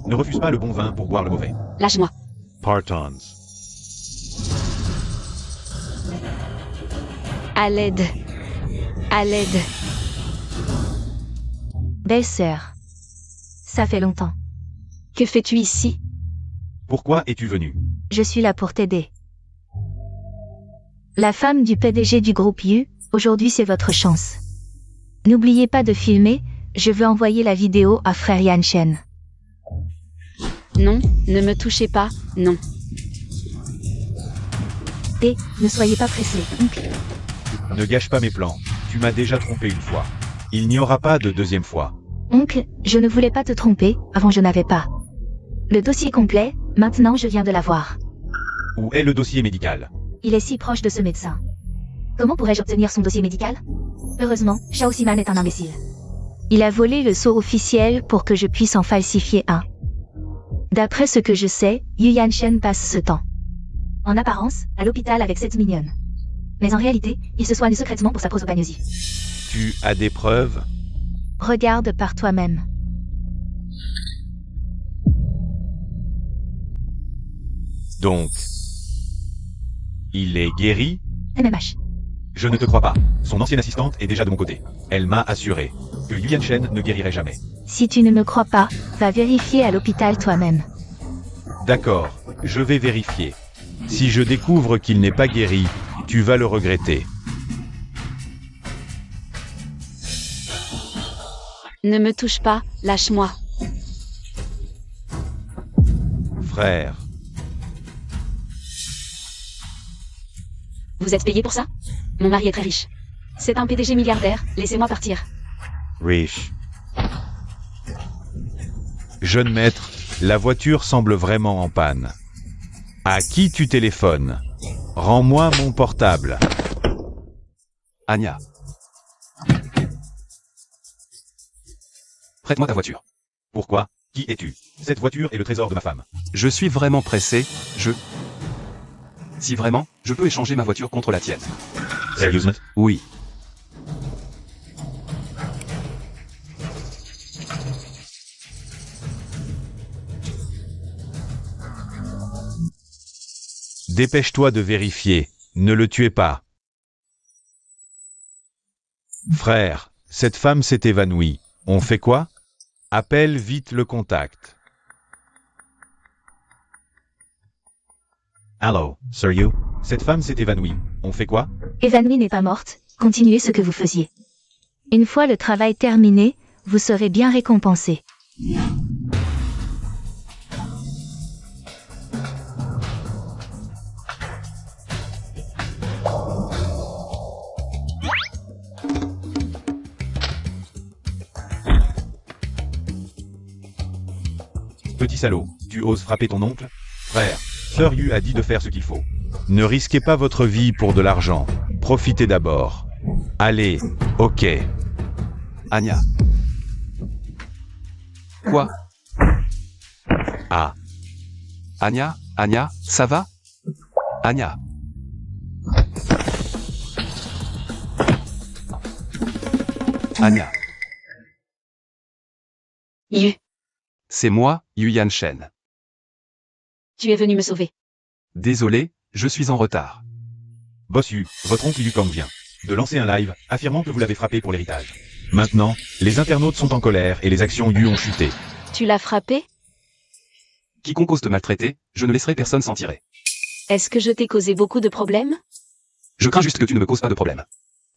Ne refuse pas le bon vin pour boire le mauvais. Lâche-moi. Partons. À l'aide. À l'aide. Belle-sœur. Ça fait longtemps. Que fais-tu ici? Pourquoi es-tu venu? Je suis là pour t'aider. La femme du PDG du groupe Yu, aujourd'hui c'est votre chance. N'oubliez pas de filmer, je veux envoyer la vidéo à frère Yan Shen. Non, ne me touchez pas, non. Et, ne soyez pas pressé, oncle. Ne gâche pas mes plans. Tu m'as déjà trompé une fois. Il n'y aura pas de deuxième fois. Oncle, je ne voulais pas te tromper, avant je n'avais pas. Le dossier complet, maintenant je viens de l'avoir. Où est le dossier médical? Il est si proche de ce médecin. Comment pourrais-je obtenir son dossier médical? Heureusement, Shao Ximan est un imbécile. Il a volé le sceau officiel pour que je puisse en falsifier un. D'après ce que je sais, Yu Yan Shen passe ce temps. En apparence, à l'hôpital avec cette mignonne. Mais en réalité, il se soigne secrètement pour sa prosopagnosie. Tu as des preuves? Regarde par toi-même. Donc, il est guéri? MMH. Je ne te crois pas. Son ancienne assistante est déjà de mon côté. Elle m'a assuré que Yu Yanshen ne guérirait jamais. Si tu ne me crois pas, va vérifier à l'hôpital toi-même. D'accord, je vais vérifier. Si je découvre qu'il n'est pas guéri, tu vas le regretter. Ne me touche pas, lâche-moi. Frère, Vous êtes payé pour ça? Mon mari est très riche. C'est un PDG milliardaire, laissez-moi partir. Rich. Jeune maître, la voiture semble vraiment en panne. À qui tu téléphones? Rends-moi mon portable. Anya. Prête-moi ta voiture. Pourquoi? Qui es-tu? Cette voiture est le trésor de ma femme. Je suis vraiment pressé, Si vraiment, je peux échanger ma voiture contre la tienne. Sérieusement? Oui. Dépêche-toi de vérifier. Ne le tuez pas. Frère, cette femme s'est évanouie. On fait quoi? Appelle vite le contact. Allô, Sir Yu? Cette femme s'est évanouie. On fait quoi? Évanouie n'est pas morte, continuez ce que vous faisiez. Une fois le travail terminé, vous serez bien récompensé. Petit salaud, tu oses frapper ton oncle? Frère, Sir Yu a dit de faire ce qu'il faut. Ne risquez pas votre vie pour de l'argent. Profitez d'abord. Allez, ok. Anya. Quoi? Ah, Anya, ça va? Anya. Anya. Yu, C'est moi, Yu Yanshen. tu es venu me sauver. Désolé, je suis en retard. Boss Yu, votre oncle Yu Kang vient de lancer un live affirmant que vous l'avez frappé pour l'héritage. Maintenant, les internautes sont en colère et les actions Yu ont chuté. Tu l'as frappé? Quiconque ose te maltraiter, je ne laisserai personne s'en tirer. Est-ce que je t'ai causé beaucoup de problèmes? Je crains juste que tu ne me causes pas de problème.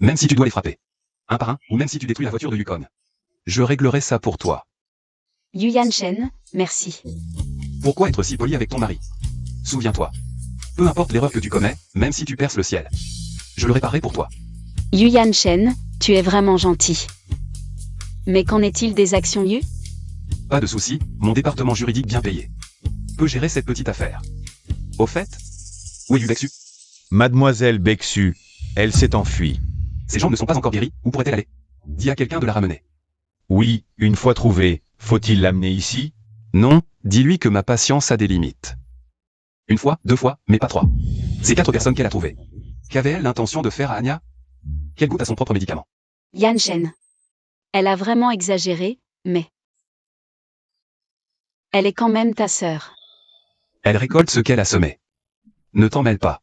Même si tu dois les frapper. Un par un, ou même si tu détruis la voiture de Yukon. Je réglerai ça pour toi. Yu Yanshen, merci. Pourquoi être si poli avec ton mari? Souviens-toi. Peu importe l'erreur que tu commets, même si tu perces le ciel. Je le réparerai pour toi. Yu Yanshen, tu es vraiment gentil. Mais qu'en est-il des actions Yu? Pas de souci, mon département juridique bien payé peut gérer cette petite affaire. Au fait, où est Yu Bexu? Mademoiselle Bexu, elle s'est enfuie. Ces gens ne sont pas encore guéris, où pourrait-elle aller? Dis à quelqu'un de la ramener. Oui, une fois trouvée, faut-il l'amener ici? Non, dis-lui que ma patience a des limites. Une fois, 2 fois, mais pas 3. C'est 4 personnes qu'elle a trouvées. Qu'avait-elle l'intention de faire à Anya? Qu'elle goûte à son propre médicament. Yanshen. Elle a vraiment exagéré, mais... Elle est quand même ta sœur. Elle récolte ce qu'elle a semé. Ne t'en mêle pas.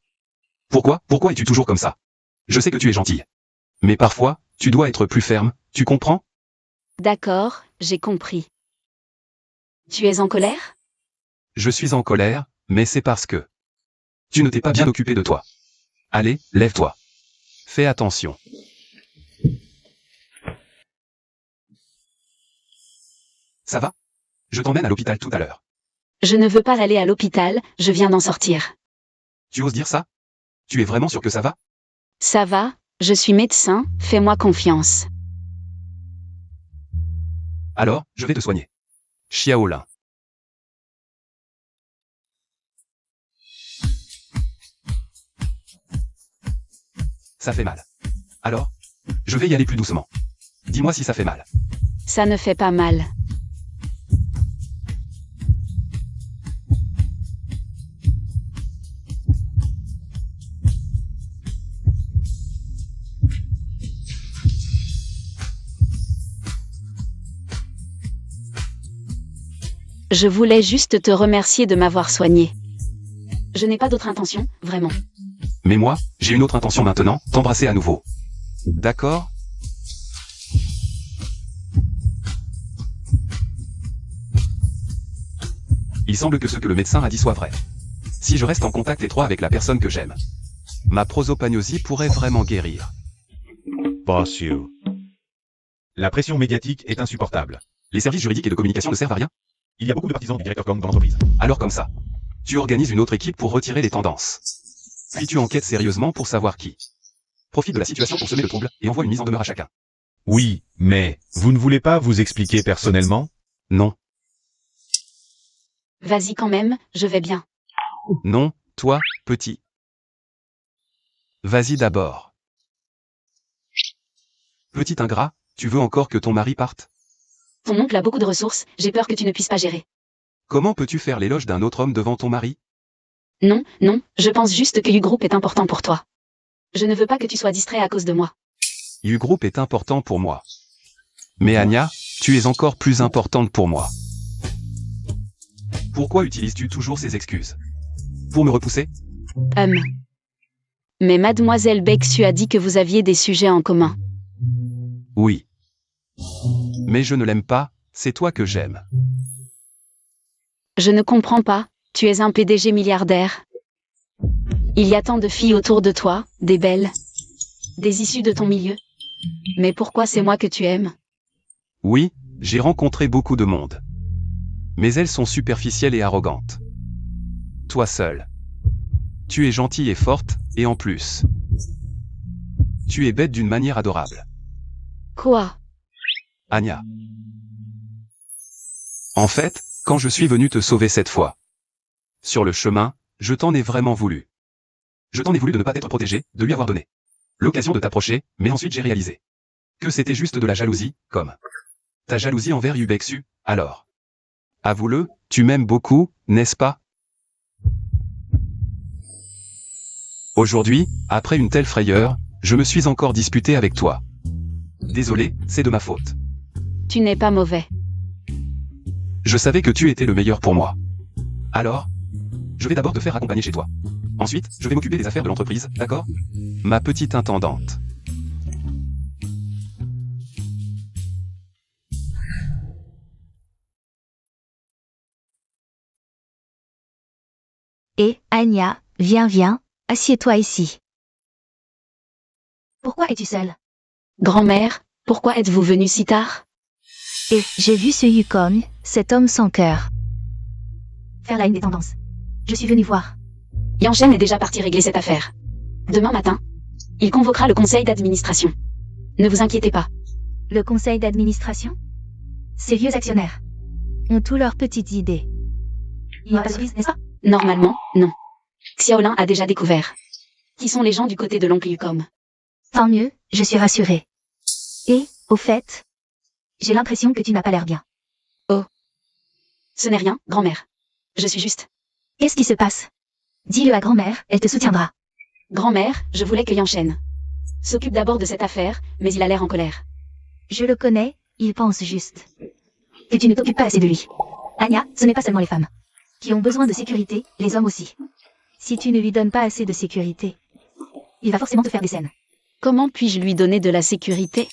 Pourquoi es-tu toujours comme ça? Je sais que tu es gentille. Mais parfois, tu dois être plus ferme, tu comprends? D'accord, j'ai compris. Tu es en colère? Je suis en colère, mais c'est parce que tu ne t'es pas bien occupé de toi. Allez, lève-toi. Fais attention. Ça va? Je t'emmène à l'hôpital tout à l'heure. Je ne veux pas aller à l'hôpital, je viens d'en sortir. Tu oses dire ça? Tu es vraiment sûr que ça va? Ça va, je suis médecin, fais-moi confiance. Alors, je vais te soigner. Xiaolin. Ça fait mal. Alors, je vais y aller plus doucement. Dis-moi si ça fait mal. Ça ne fait pas mal. Je voulais juste te remercier de m'avoir soigné. Je n'ai pas d'autre intention, vraiment. Mais moi, j'ai une autre intention maintenant, t'embrasser à nouveau. D'accord? Il semble que ce que le médecin a dit soit vrai. Si je reste en contact étroit avec la personne que j'aime, ma prosopagnosie pourrait vraiment guérir. Boss you. La pression médiatique est insupportable. Les services juridiques et de communication ne servent à rien? Il y a beaucoup de partisans du directeur Kang dans l'entreprise. Alors comme ça, tu organises une autre équipe pour retirer les tendances. Puis tu enquêtes sérieusement pour savoir qui profite de la situation pour semer le trouble et envoie une mise en demeure à chacun. Oui, mais vous ne voulez pas vous expliquer personnellement? Non, Vas-y quand même, je vais bien. non, toi, petit. Vas-y d'abord. Petit ingrat, tu veux encore que ton mari parte? Ton oncle a beaucoup de ressources, j'ai peur que tu ne puisses pas gérer. Comment peux-tu faire l'éloge d'un autre homme devant ton mari? Non, non, je pense juste que U-Group est important pour toi. Je ne veux pas que tu sois distrait à cause de moi. U-Group est important pour moi. Mais Anya, tu es encore plus importante pour moi. Pourquoi utilises-tu toujours ces excuses? Pour me repousser? Mais mademoiselle Bexu a dit que vous aviez des sujets en commun. Oui. Mais je ne l'aime pas, c'est toi que j'aime. Je ne comprends pas, tu es un PDG milliardaire. Il y a tant de filles autour de toi, des belles, des issues de ton milieu. Mais pourquoi c'est moi que tu aimes? Oui, j'ai rencontré beaucoup de monde. Mais elles sont superficielles et arrogantes. Toi seule. Tu es gentille et forte, et en plus, tu es bête d'une manière adorable. Quoi? Anya. En fait, quand je suis venu te sauver cette fois, sur le chemin, je t'en ai vraiment voulu. Je t'en ai voulu de ne pas être protégé, de lui avoir donné l'occasion de t'approcher, mais ensuite j'ai réalisé que c'était juste de la jalousie, comme ta jalousie envers Ubexu, alors. Avoue-le, tu m'aimes beaucoup, n'est-ce pas? Aujourd'hui, après une telle frayeur, je me suis encore disputé avec toi. Désolé, c'est de ma faute. Tu n'es pas mauvais. Je savais que tu étais le meilleur pour moi. Alors, je vais d'abord te faire accompagner chez toi. Ensuite, je vais m'occuper des affaires de l'entreprise, d'accord? Ma petite intendante. Et, Anya, viens, assieds-toi ici. Pourquoi es-tu seule? Grand-mère, pourquoi êtes-vous venue si tard? Et, j'ai vu ce Yukong, cet homme sans cœur. Faire la une des tendances. Je suis venue voir. Yanshen est déjà parti régler cette affaire. Demain matin, il convoquera le conseil d'administration. Ne vous inquiétez pas. Le conseil d'administration? Ces vieux actionnaires ont tous leurs petites idées. Il n'y a pas de surprise, n'est-ce pas? Normalement, non. Xiaolin a déjà découvert qui sont les gens du côté de l'oncle Yucom. Tant mieux, je suis rassurée. Et, au fait, j'ai l'impression que tu n'as pas l'air bien. Oh. Ce n'est rien, grand-mère. Je suis juste. Qu'est-ce qui se passe? Dis-le à grand-mère, elle te soutiendra. Grand-mère, je voulais que Yanshen s'occupe d'abord de cette affaire, mais il a l'air en colère. Je le connais, il pense juste que tu ne t'occupes pas assez de lui. Anya, ce n'est pas seulement les femmes qui ont besoin de sécurité, les hommes aussi. Si tu ne lui donnes pas assez de sécurité, il va forcément te faire des scènes. Comment puis-je lui donner de la sécurité?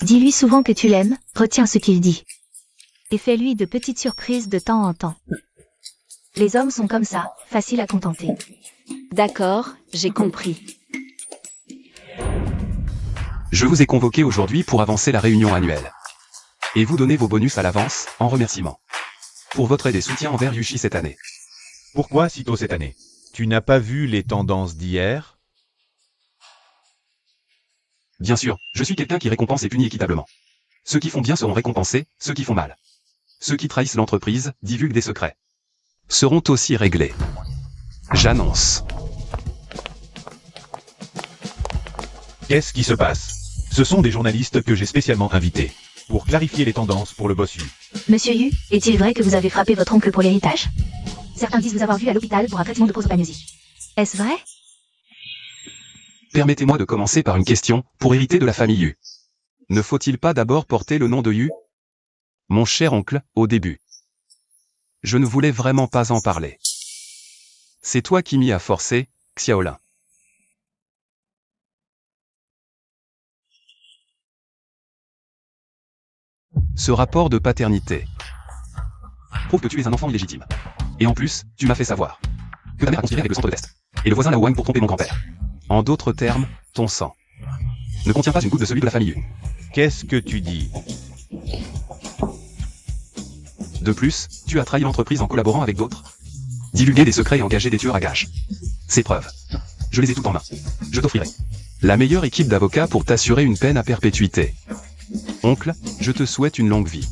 Dis-lui souvent que tu l'aimes, retiens ce qu'il dit. Et fais-lui de petites surprises de temps en temps. Les hommes sont comme ça, faciles à contenter. D'accord, j'ai compris. Je vous ai convoqué aujourd'hui pour avancer la réunion annuelle. Et vous donner vos bonus à l'avance, en remerciement. Pour votre aide et soutien envers Yushi cette année. Pourquoi si tôt cette année? Tu n'as pas vu les tendances d'hier? Bien sûr, je suis quelqu'un qui récompense et punit équitablement. Ceux qui font bien seront récompensés, ceux qui font mal. Ceux qui trahissent l'entreprise, divulguent des secrets, seront aussi réglés. J'annonce. Qu'est-ce qui se passe? Ce sont des journalistes que j'ai spécialement invités pour clarifier les tendances pour le boss Yu. Monsieur Yu, est-il vrai que vous avez frappé votre oncle pour l'héritage? Certains disent vous avoir vu à l'hôpital pour un traitement de prosopagnosie. Est-ce vrai? Permettez-moi de commencer par une question, pour hériter de la famille Yu. Ne faut-il pas d'abord porter le nom de Yu? Mon cher oncle, au début. Je ne voulais vraiment pas en parler. C'est toi qui m'y as forcé, Xiaolin. Ce rapport de paternité prouve que tu es un enfant illégitime. Et en plus, tu m'as fait savoir que ta mère a conspiré avec le centre de test et le voisin Lao Wang pour tromper mon grand-père. En d'autres termes, ton sang ne contient pas une goutte de celui de la famille Yu. Qu'est-ce que tu dis? De plus, tu as trahi l'entreprise en collaborant avec d'autres, divulgué des secrets et engagé des tueurs à gages. Ces preuves, je les ai toutes en main. Je t'offrirai la meilleure équipe d'avocats pour t'assurer une peine à perpétuité. Oncle, je te souhaite une longue vie.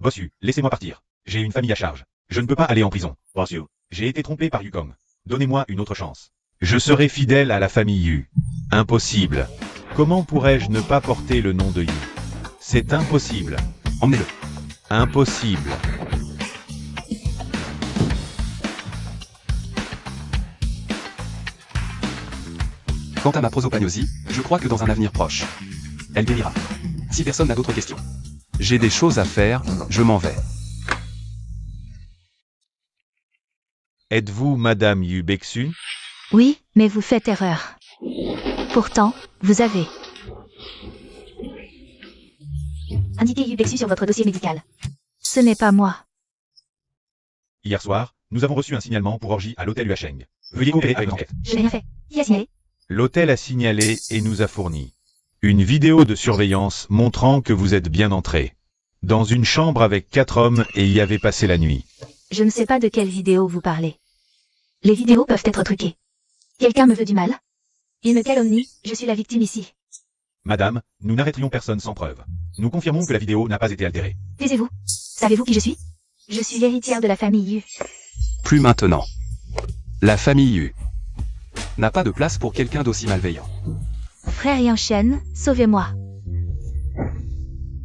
Bossu, laissez-moi partir. J'ai une famille à charge. Je ne peux pas aller en prison. Bossu, j'ai été trompé par Yukong. Donnez-moi une autre chance. Je serai fidèle à la famille Yu. Impossible. Comment pourrais-je ne pas porter le nom de Yu? C'est impossible. Emmenez-le. Impossible. Quant à ma prosopagnosie, je crois que dans un avenir proche, elle guérira. Si personne n'a d'autres questions. J'ai des choses à faire, je m'en vais. Êtes-vous Madame Yu Bexu? Oui, mais vous faites erreur. Pourtant, vous avez indiqué Yu Bexu sur votre dossier médical. Ce n'est pas moi. Hier soir, nous avons reçu un signalement pour orgie à l'hôtel Huacheng. Veuillez coopérer avec l'enquête. Je n'ai rien fait. Qui a signalé? L'hôtel a signalé et nous a fourni une vidéo de surveillance montrant que vous êtes bien entré dans une chambre avec 4 hommes et y avez passé la nuit. Je ne sais pas de quelle vidéo vous parlez. Les vidéos peuvent être truquées. Quelqu'un me veut du mal. Il me calomnie, je suis la victime ici. Madame, nous n'arrêterions personne sans preuve. Nous confirmons que la vidéo n'a pas été altérée. Taisez-vous. Savez-vous qui je suis? Je suis l'héritière de la famille Yu. Plus maintenant. La famille Yu n'a pas de place pour quelqu'un d'aussi malveillant. Frère Yanshen, sauvez-moi.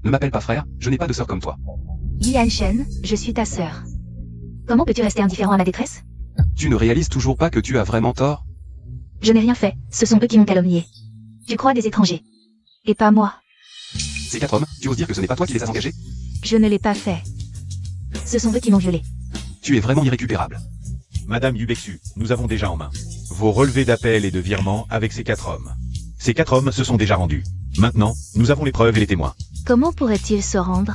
Ne m'appelle pas frère, je n'ai pas de sœur comme toi. Yanshen, je suis ta sœur. Comment peux-tu rester indifférent à ma détresse? Tu ne réalises toujours pas que tu as vraiment tort? Je n'ai rien fait, ce sont eux qui m'ont calomnié. Tu crois des étrangers. Et pas moi. Ces 4 hommes, tu oses dire que ce n'est pas toi qui les as engagés? Je ne l'ai pas fait. Ce sont eux qui m'ont violé. Tu es vraiment irrécupérable. Madame Yu Bexu, nous avons déjà en main vos relevés d'appel et de virement avec ces 4 hommes. Ces 4 hommes se sont déjà rendus. Maintenant, nous avons les preuves et les témoins. Comment pourraient-ils se rendre?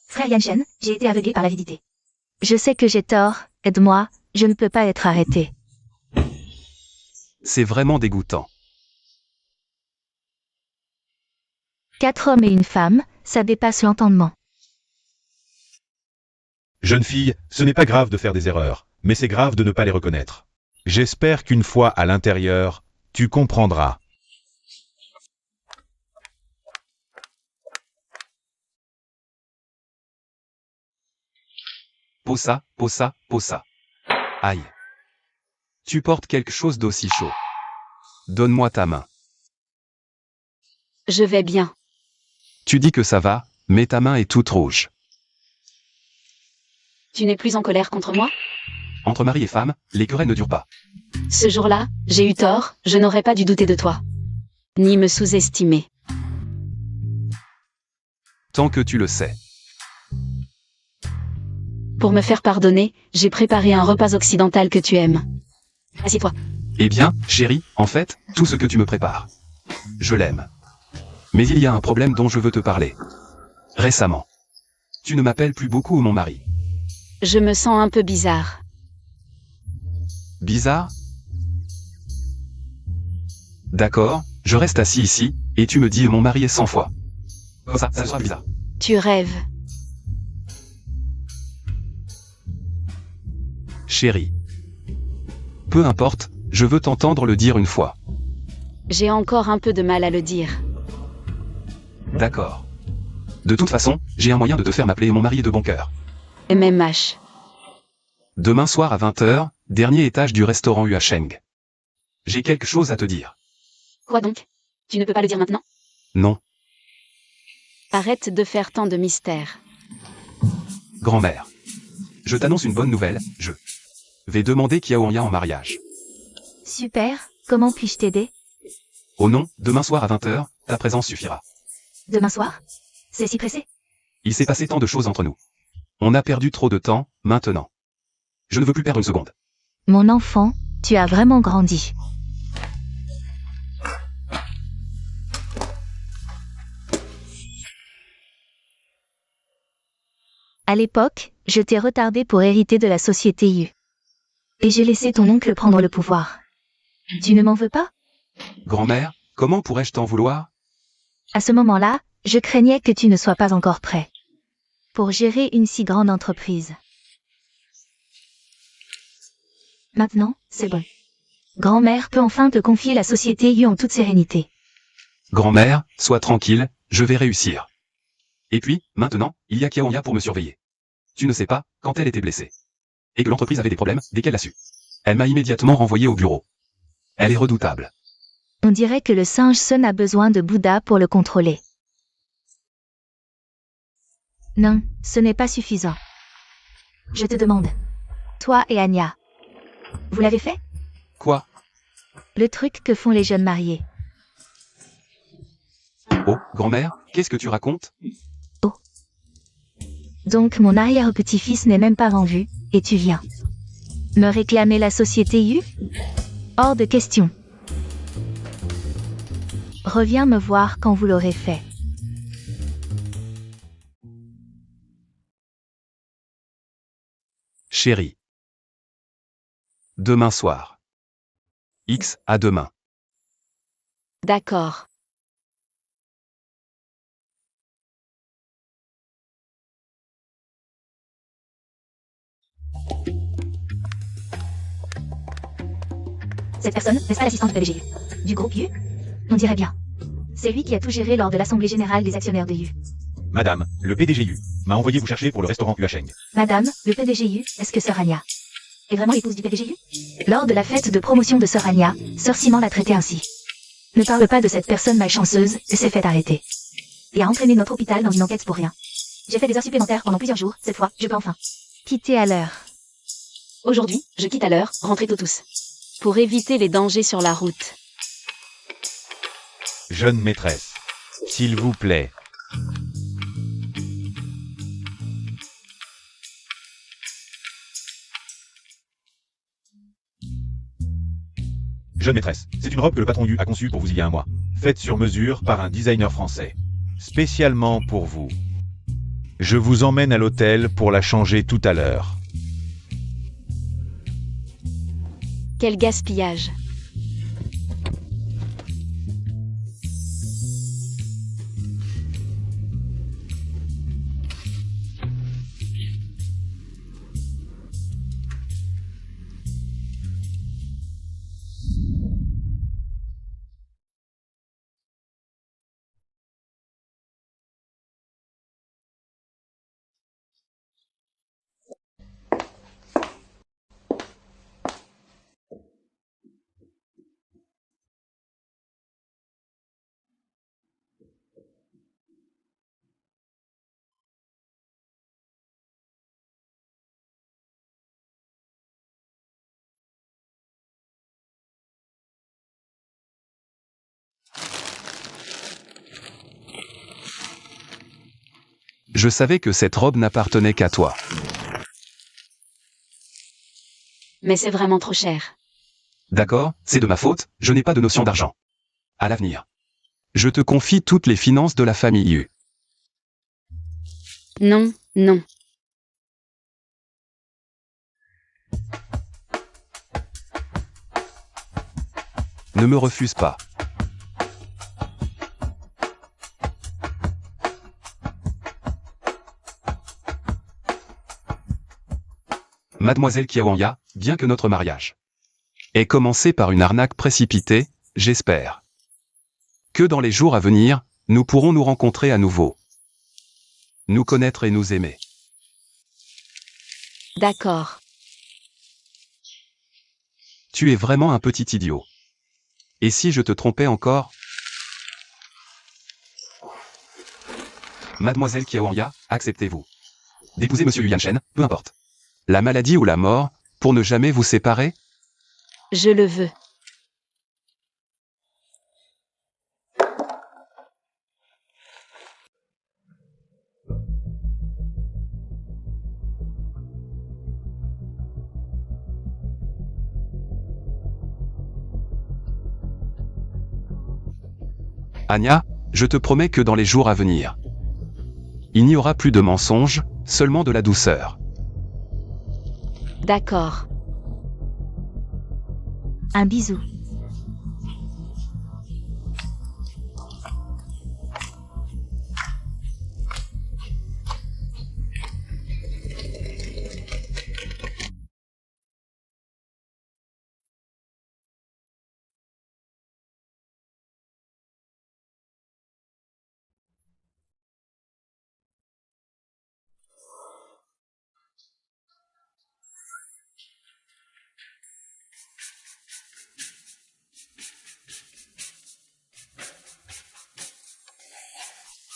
Frère Yanshen, j'ai été aveuglé par l'avidité. Je sais que j'ai tort, aide-moi, je ne peux pas être arrêté. C'est vraiment dégoûtant. 4 hommes et une femme, ça dépasse l'entendement. Jeune fille, ce n'est pas grave de faire des erreurs, mais c'est grave de ne pas les reconnaître. J'espère qu'une fois à l'intérieur, tu comprendras. Posa, posa, posa. Aïe. Tu portes quelque chose d'aussi chaud. Donne-moi ta main. Je vais bien. Tu dis que ça va, mais ta main est toute rouge. Tu n'es plus en colère contre moi? Entre mari et femme, les querelles ne durent pas. Ce jour-là, j'ai eu tort, je n'aurais pas dû douter de toi. Ni me sous-estimer. Tant que tu le sais. Pour me faire pardonner, j'ai préparé un repas occidental que tu aimes. Assieds-toi. Eh bien, chérie, en fait, tout ce que tu me prépares. Je l'aime. Mais il y a un problème dont je veux te parler. Récemment. Tu ne m'appelles plus beaucoup mon mari. Je me sens un peu bizarre. Bizarre? D'accord, je reste assis ici, et tu me dis mon mari est 100 fois. Ça sera bizarre. Tu rêves. Chérie. Peu importe, je veux t'entendre le dire une fois. J'ai encore un peu de mal à le dire. D'accord. De toute façon, j'ai un moyen de te faire m'appeler mon mari est de bon cœur. MMH. Demain soir à 20h, dernier étage du restaurant Huacheng. J'ai quelque chose à te dire. Quoi donc? Tu ne peux pas le dire maintenant? Non, Arrête de faire tant de mystères. grand-mère. Je t'annonce une bonne nouvelle, je vais demander Kiaoya en mariage. Super, comment puis-je t'aider? Oh non, demain soir à 20h, ta présence suffira. Demain soir? C'est si pressé? Il s'est passé tant de choses entre nous. On a perdu trop de temps, maintenant. Je ne veux plus perdre une seconde. Mon enfant, tu as vraiment grandi. À l'époque, je t'ai retardé pour hériter de la société U. Et j'ai laissé ton oncle prendre le pouvoir. Tu ne m'en veux pas? Grand-mère, comment pourrais-je t'en vouloir? À ce moment-là, je craignais que tu ne sois pas encore prêt pour gérer une si grande entreprise. Maintenant, c'est bon. Grand-mère peut enfin te confier la société U en toute sérénité. Grand-mère, sois tranquille, je vais réussir. Et puis, maintenant, il y a Kiaonya pour me surveiller. Tu ne sais pas, quand elle était blessée. Et que l'entreprise avait des problèmes, dès qu'elle l'a su. Elle m'a immédiatement renvoyé au bureau. Elle est redoutable. On dirait que le singe Sun a besoin de Bouddha pour le contrôler. Non, ce n'est pas suffisant. Je te demande. Toi et Anya. Vous l'avez fait? Quoi? Le truc que font les jeunes mariés. Oh, grand-mère, qu'est-ce que tu racontes? Donc mon arrière-petit-fils n'est même pas en vue, et tu viens me réclamer la société U? Hors de question. Reviens me voir quand vous l'aurez fait. Chérie. Demain soir. X, à demain. D'accord. Cette personne, n'est-ce pas l'assistante du PDG du groupe U? On dirait bien. C'est lui qui a tout géré lors de l'Assemblée Générale des actionnaires de U. Madame, le PDGU m'a envoyé vous chercher pour le restaurant Huacheng. Madame, le PDGU, est-ce que Sœur Anya est vraiment l'épouse du PDGU? Lors de la fête de promotion de Sœur Anya, Sœur Simon l'a traitée ainsi. Ne parle pas de cette personne malchanceuse, et s'est fait arrêter. Et a entraîné notre hôpital dans une enquête pour rien. J'ai fait des heures supplémentaires pendant plusieurs jours, cette fois, je peux enfin quitter à l'heure. Aujourd'hui, je quitte à l'heure, rentrez tôt tous. Pour éviter les dangers sur la route. Jeune maîtresse. S'il vous plaît. Jeune maîtresse, c'est une robe que le patron Yu a conçue pour vous il y a un mois. Faite sur mesure par un designer français. Spécialement pour vous. Je vous emmène à l'hôtel pour la changer tout à l'heure. Quel gaspillage. Je savais que cette robe n'appartenait qu'à toi. Mais c'est vraiment trop cher. D'accord, c'est de ma faute, je n'ai pas de notion d'argent. À l'avenir. Je te confie toutes les finances de la famille Yu. Non, non. Ne me refuse pas. Mademoiselle Kiaonya, bien que notre mariage ait commencé par une arnaque précipitée, j'espère que dans les jours à venir, nous pourrons nous rencontrer à nouveau. Nous connaître et nous aimer. D'accord. Tu es vraiment un petit idiot. Et si je te trompais encore? Mademoiselle Kiaonya, acceptez-vous d'épouser Monsieur Yuanshen, peu importe la maladie ou la mort, pour ne jamais vous séparer? Je le veux. Anya, je te promets que dans les jours à venir, il n'y aura plus de mensonges, seulement de la douceur. D'accord. Un bisou.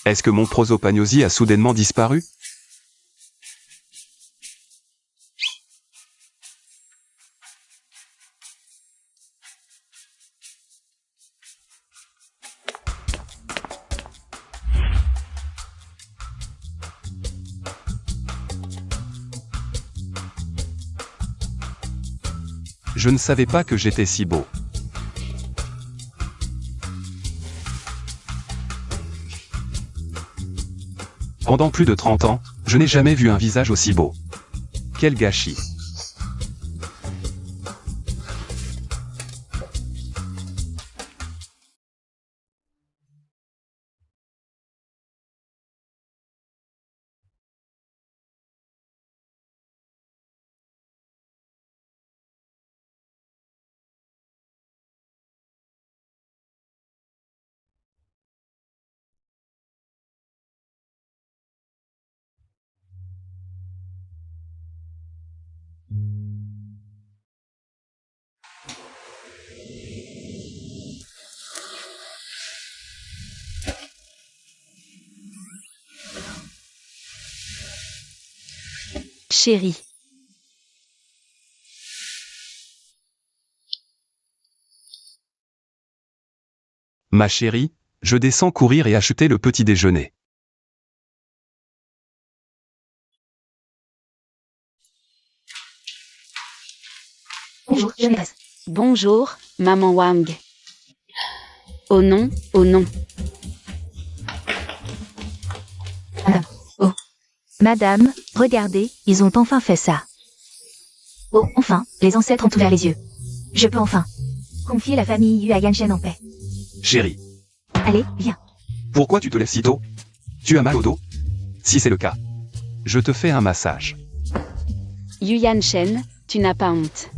Est-ce que mon prosopagnosie a soudainement disparu? Je ne savais pas que j'étais si beau. Pendant plus de 30 ans, je n'ai jamais vu un visage aussi beau. Quel gâchis. Chérie. Ma chérie, je descends courir et acheter le petit déjeuner. Bonjour, je m'adresse. Bonjour, maman Wang. Oh non, oh non. Madame. Oh. Madame, regardez, ils ont enfin fait ça. Oh, enfin, les ancêtres ont ouvert les yeux. Je peux enfin confier la famille Yu à Yanshen en paix. Chérie, Allez, viens. pourquoi tu te lèves si tôt? Tu as mal au dos? Si c'est le cas, je te fais un massage. Yu Yanshen, tu n'as pas honte.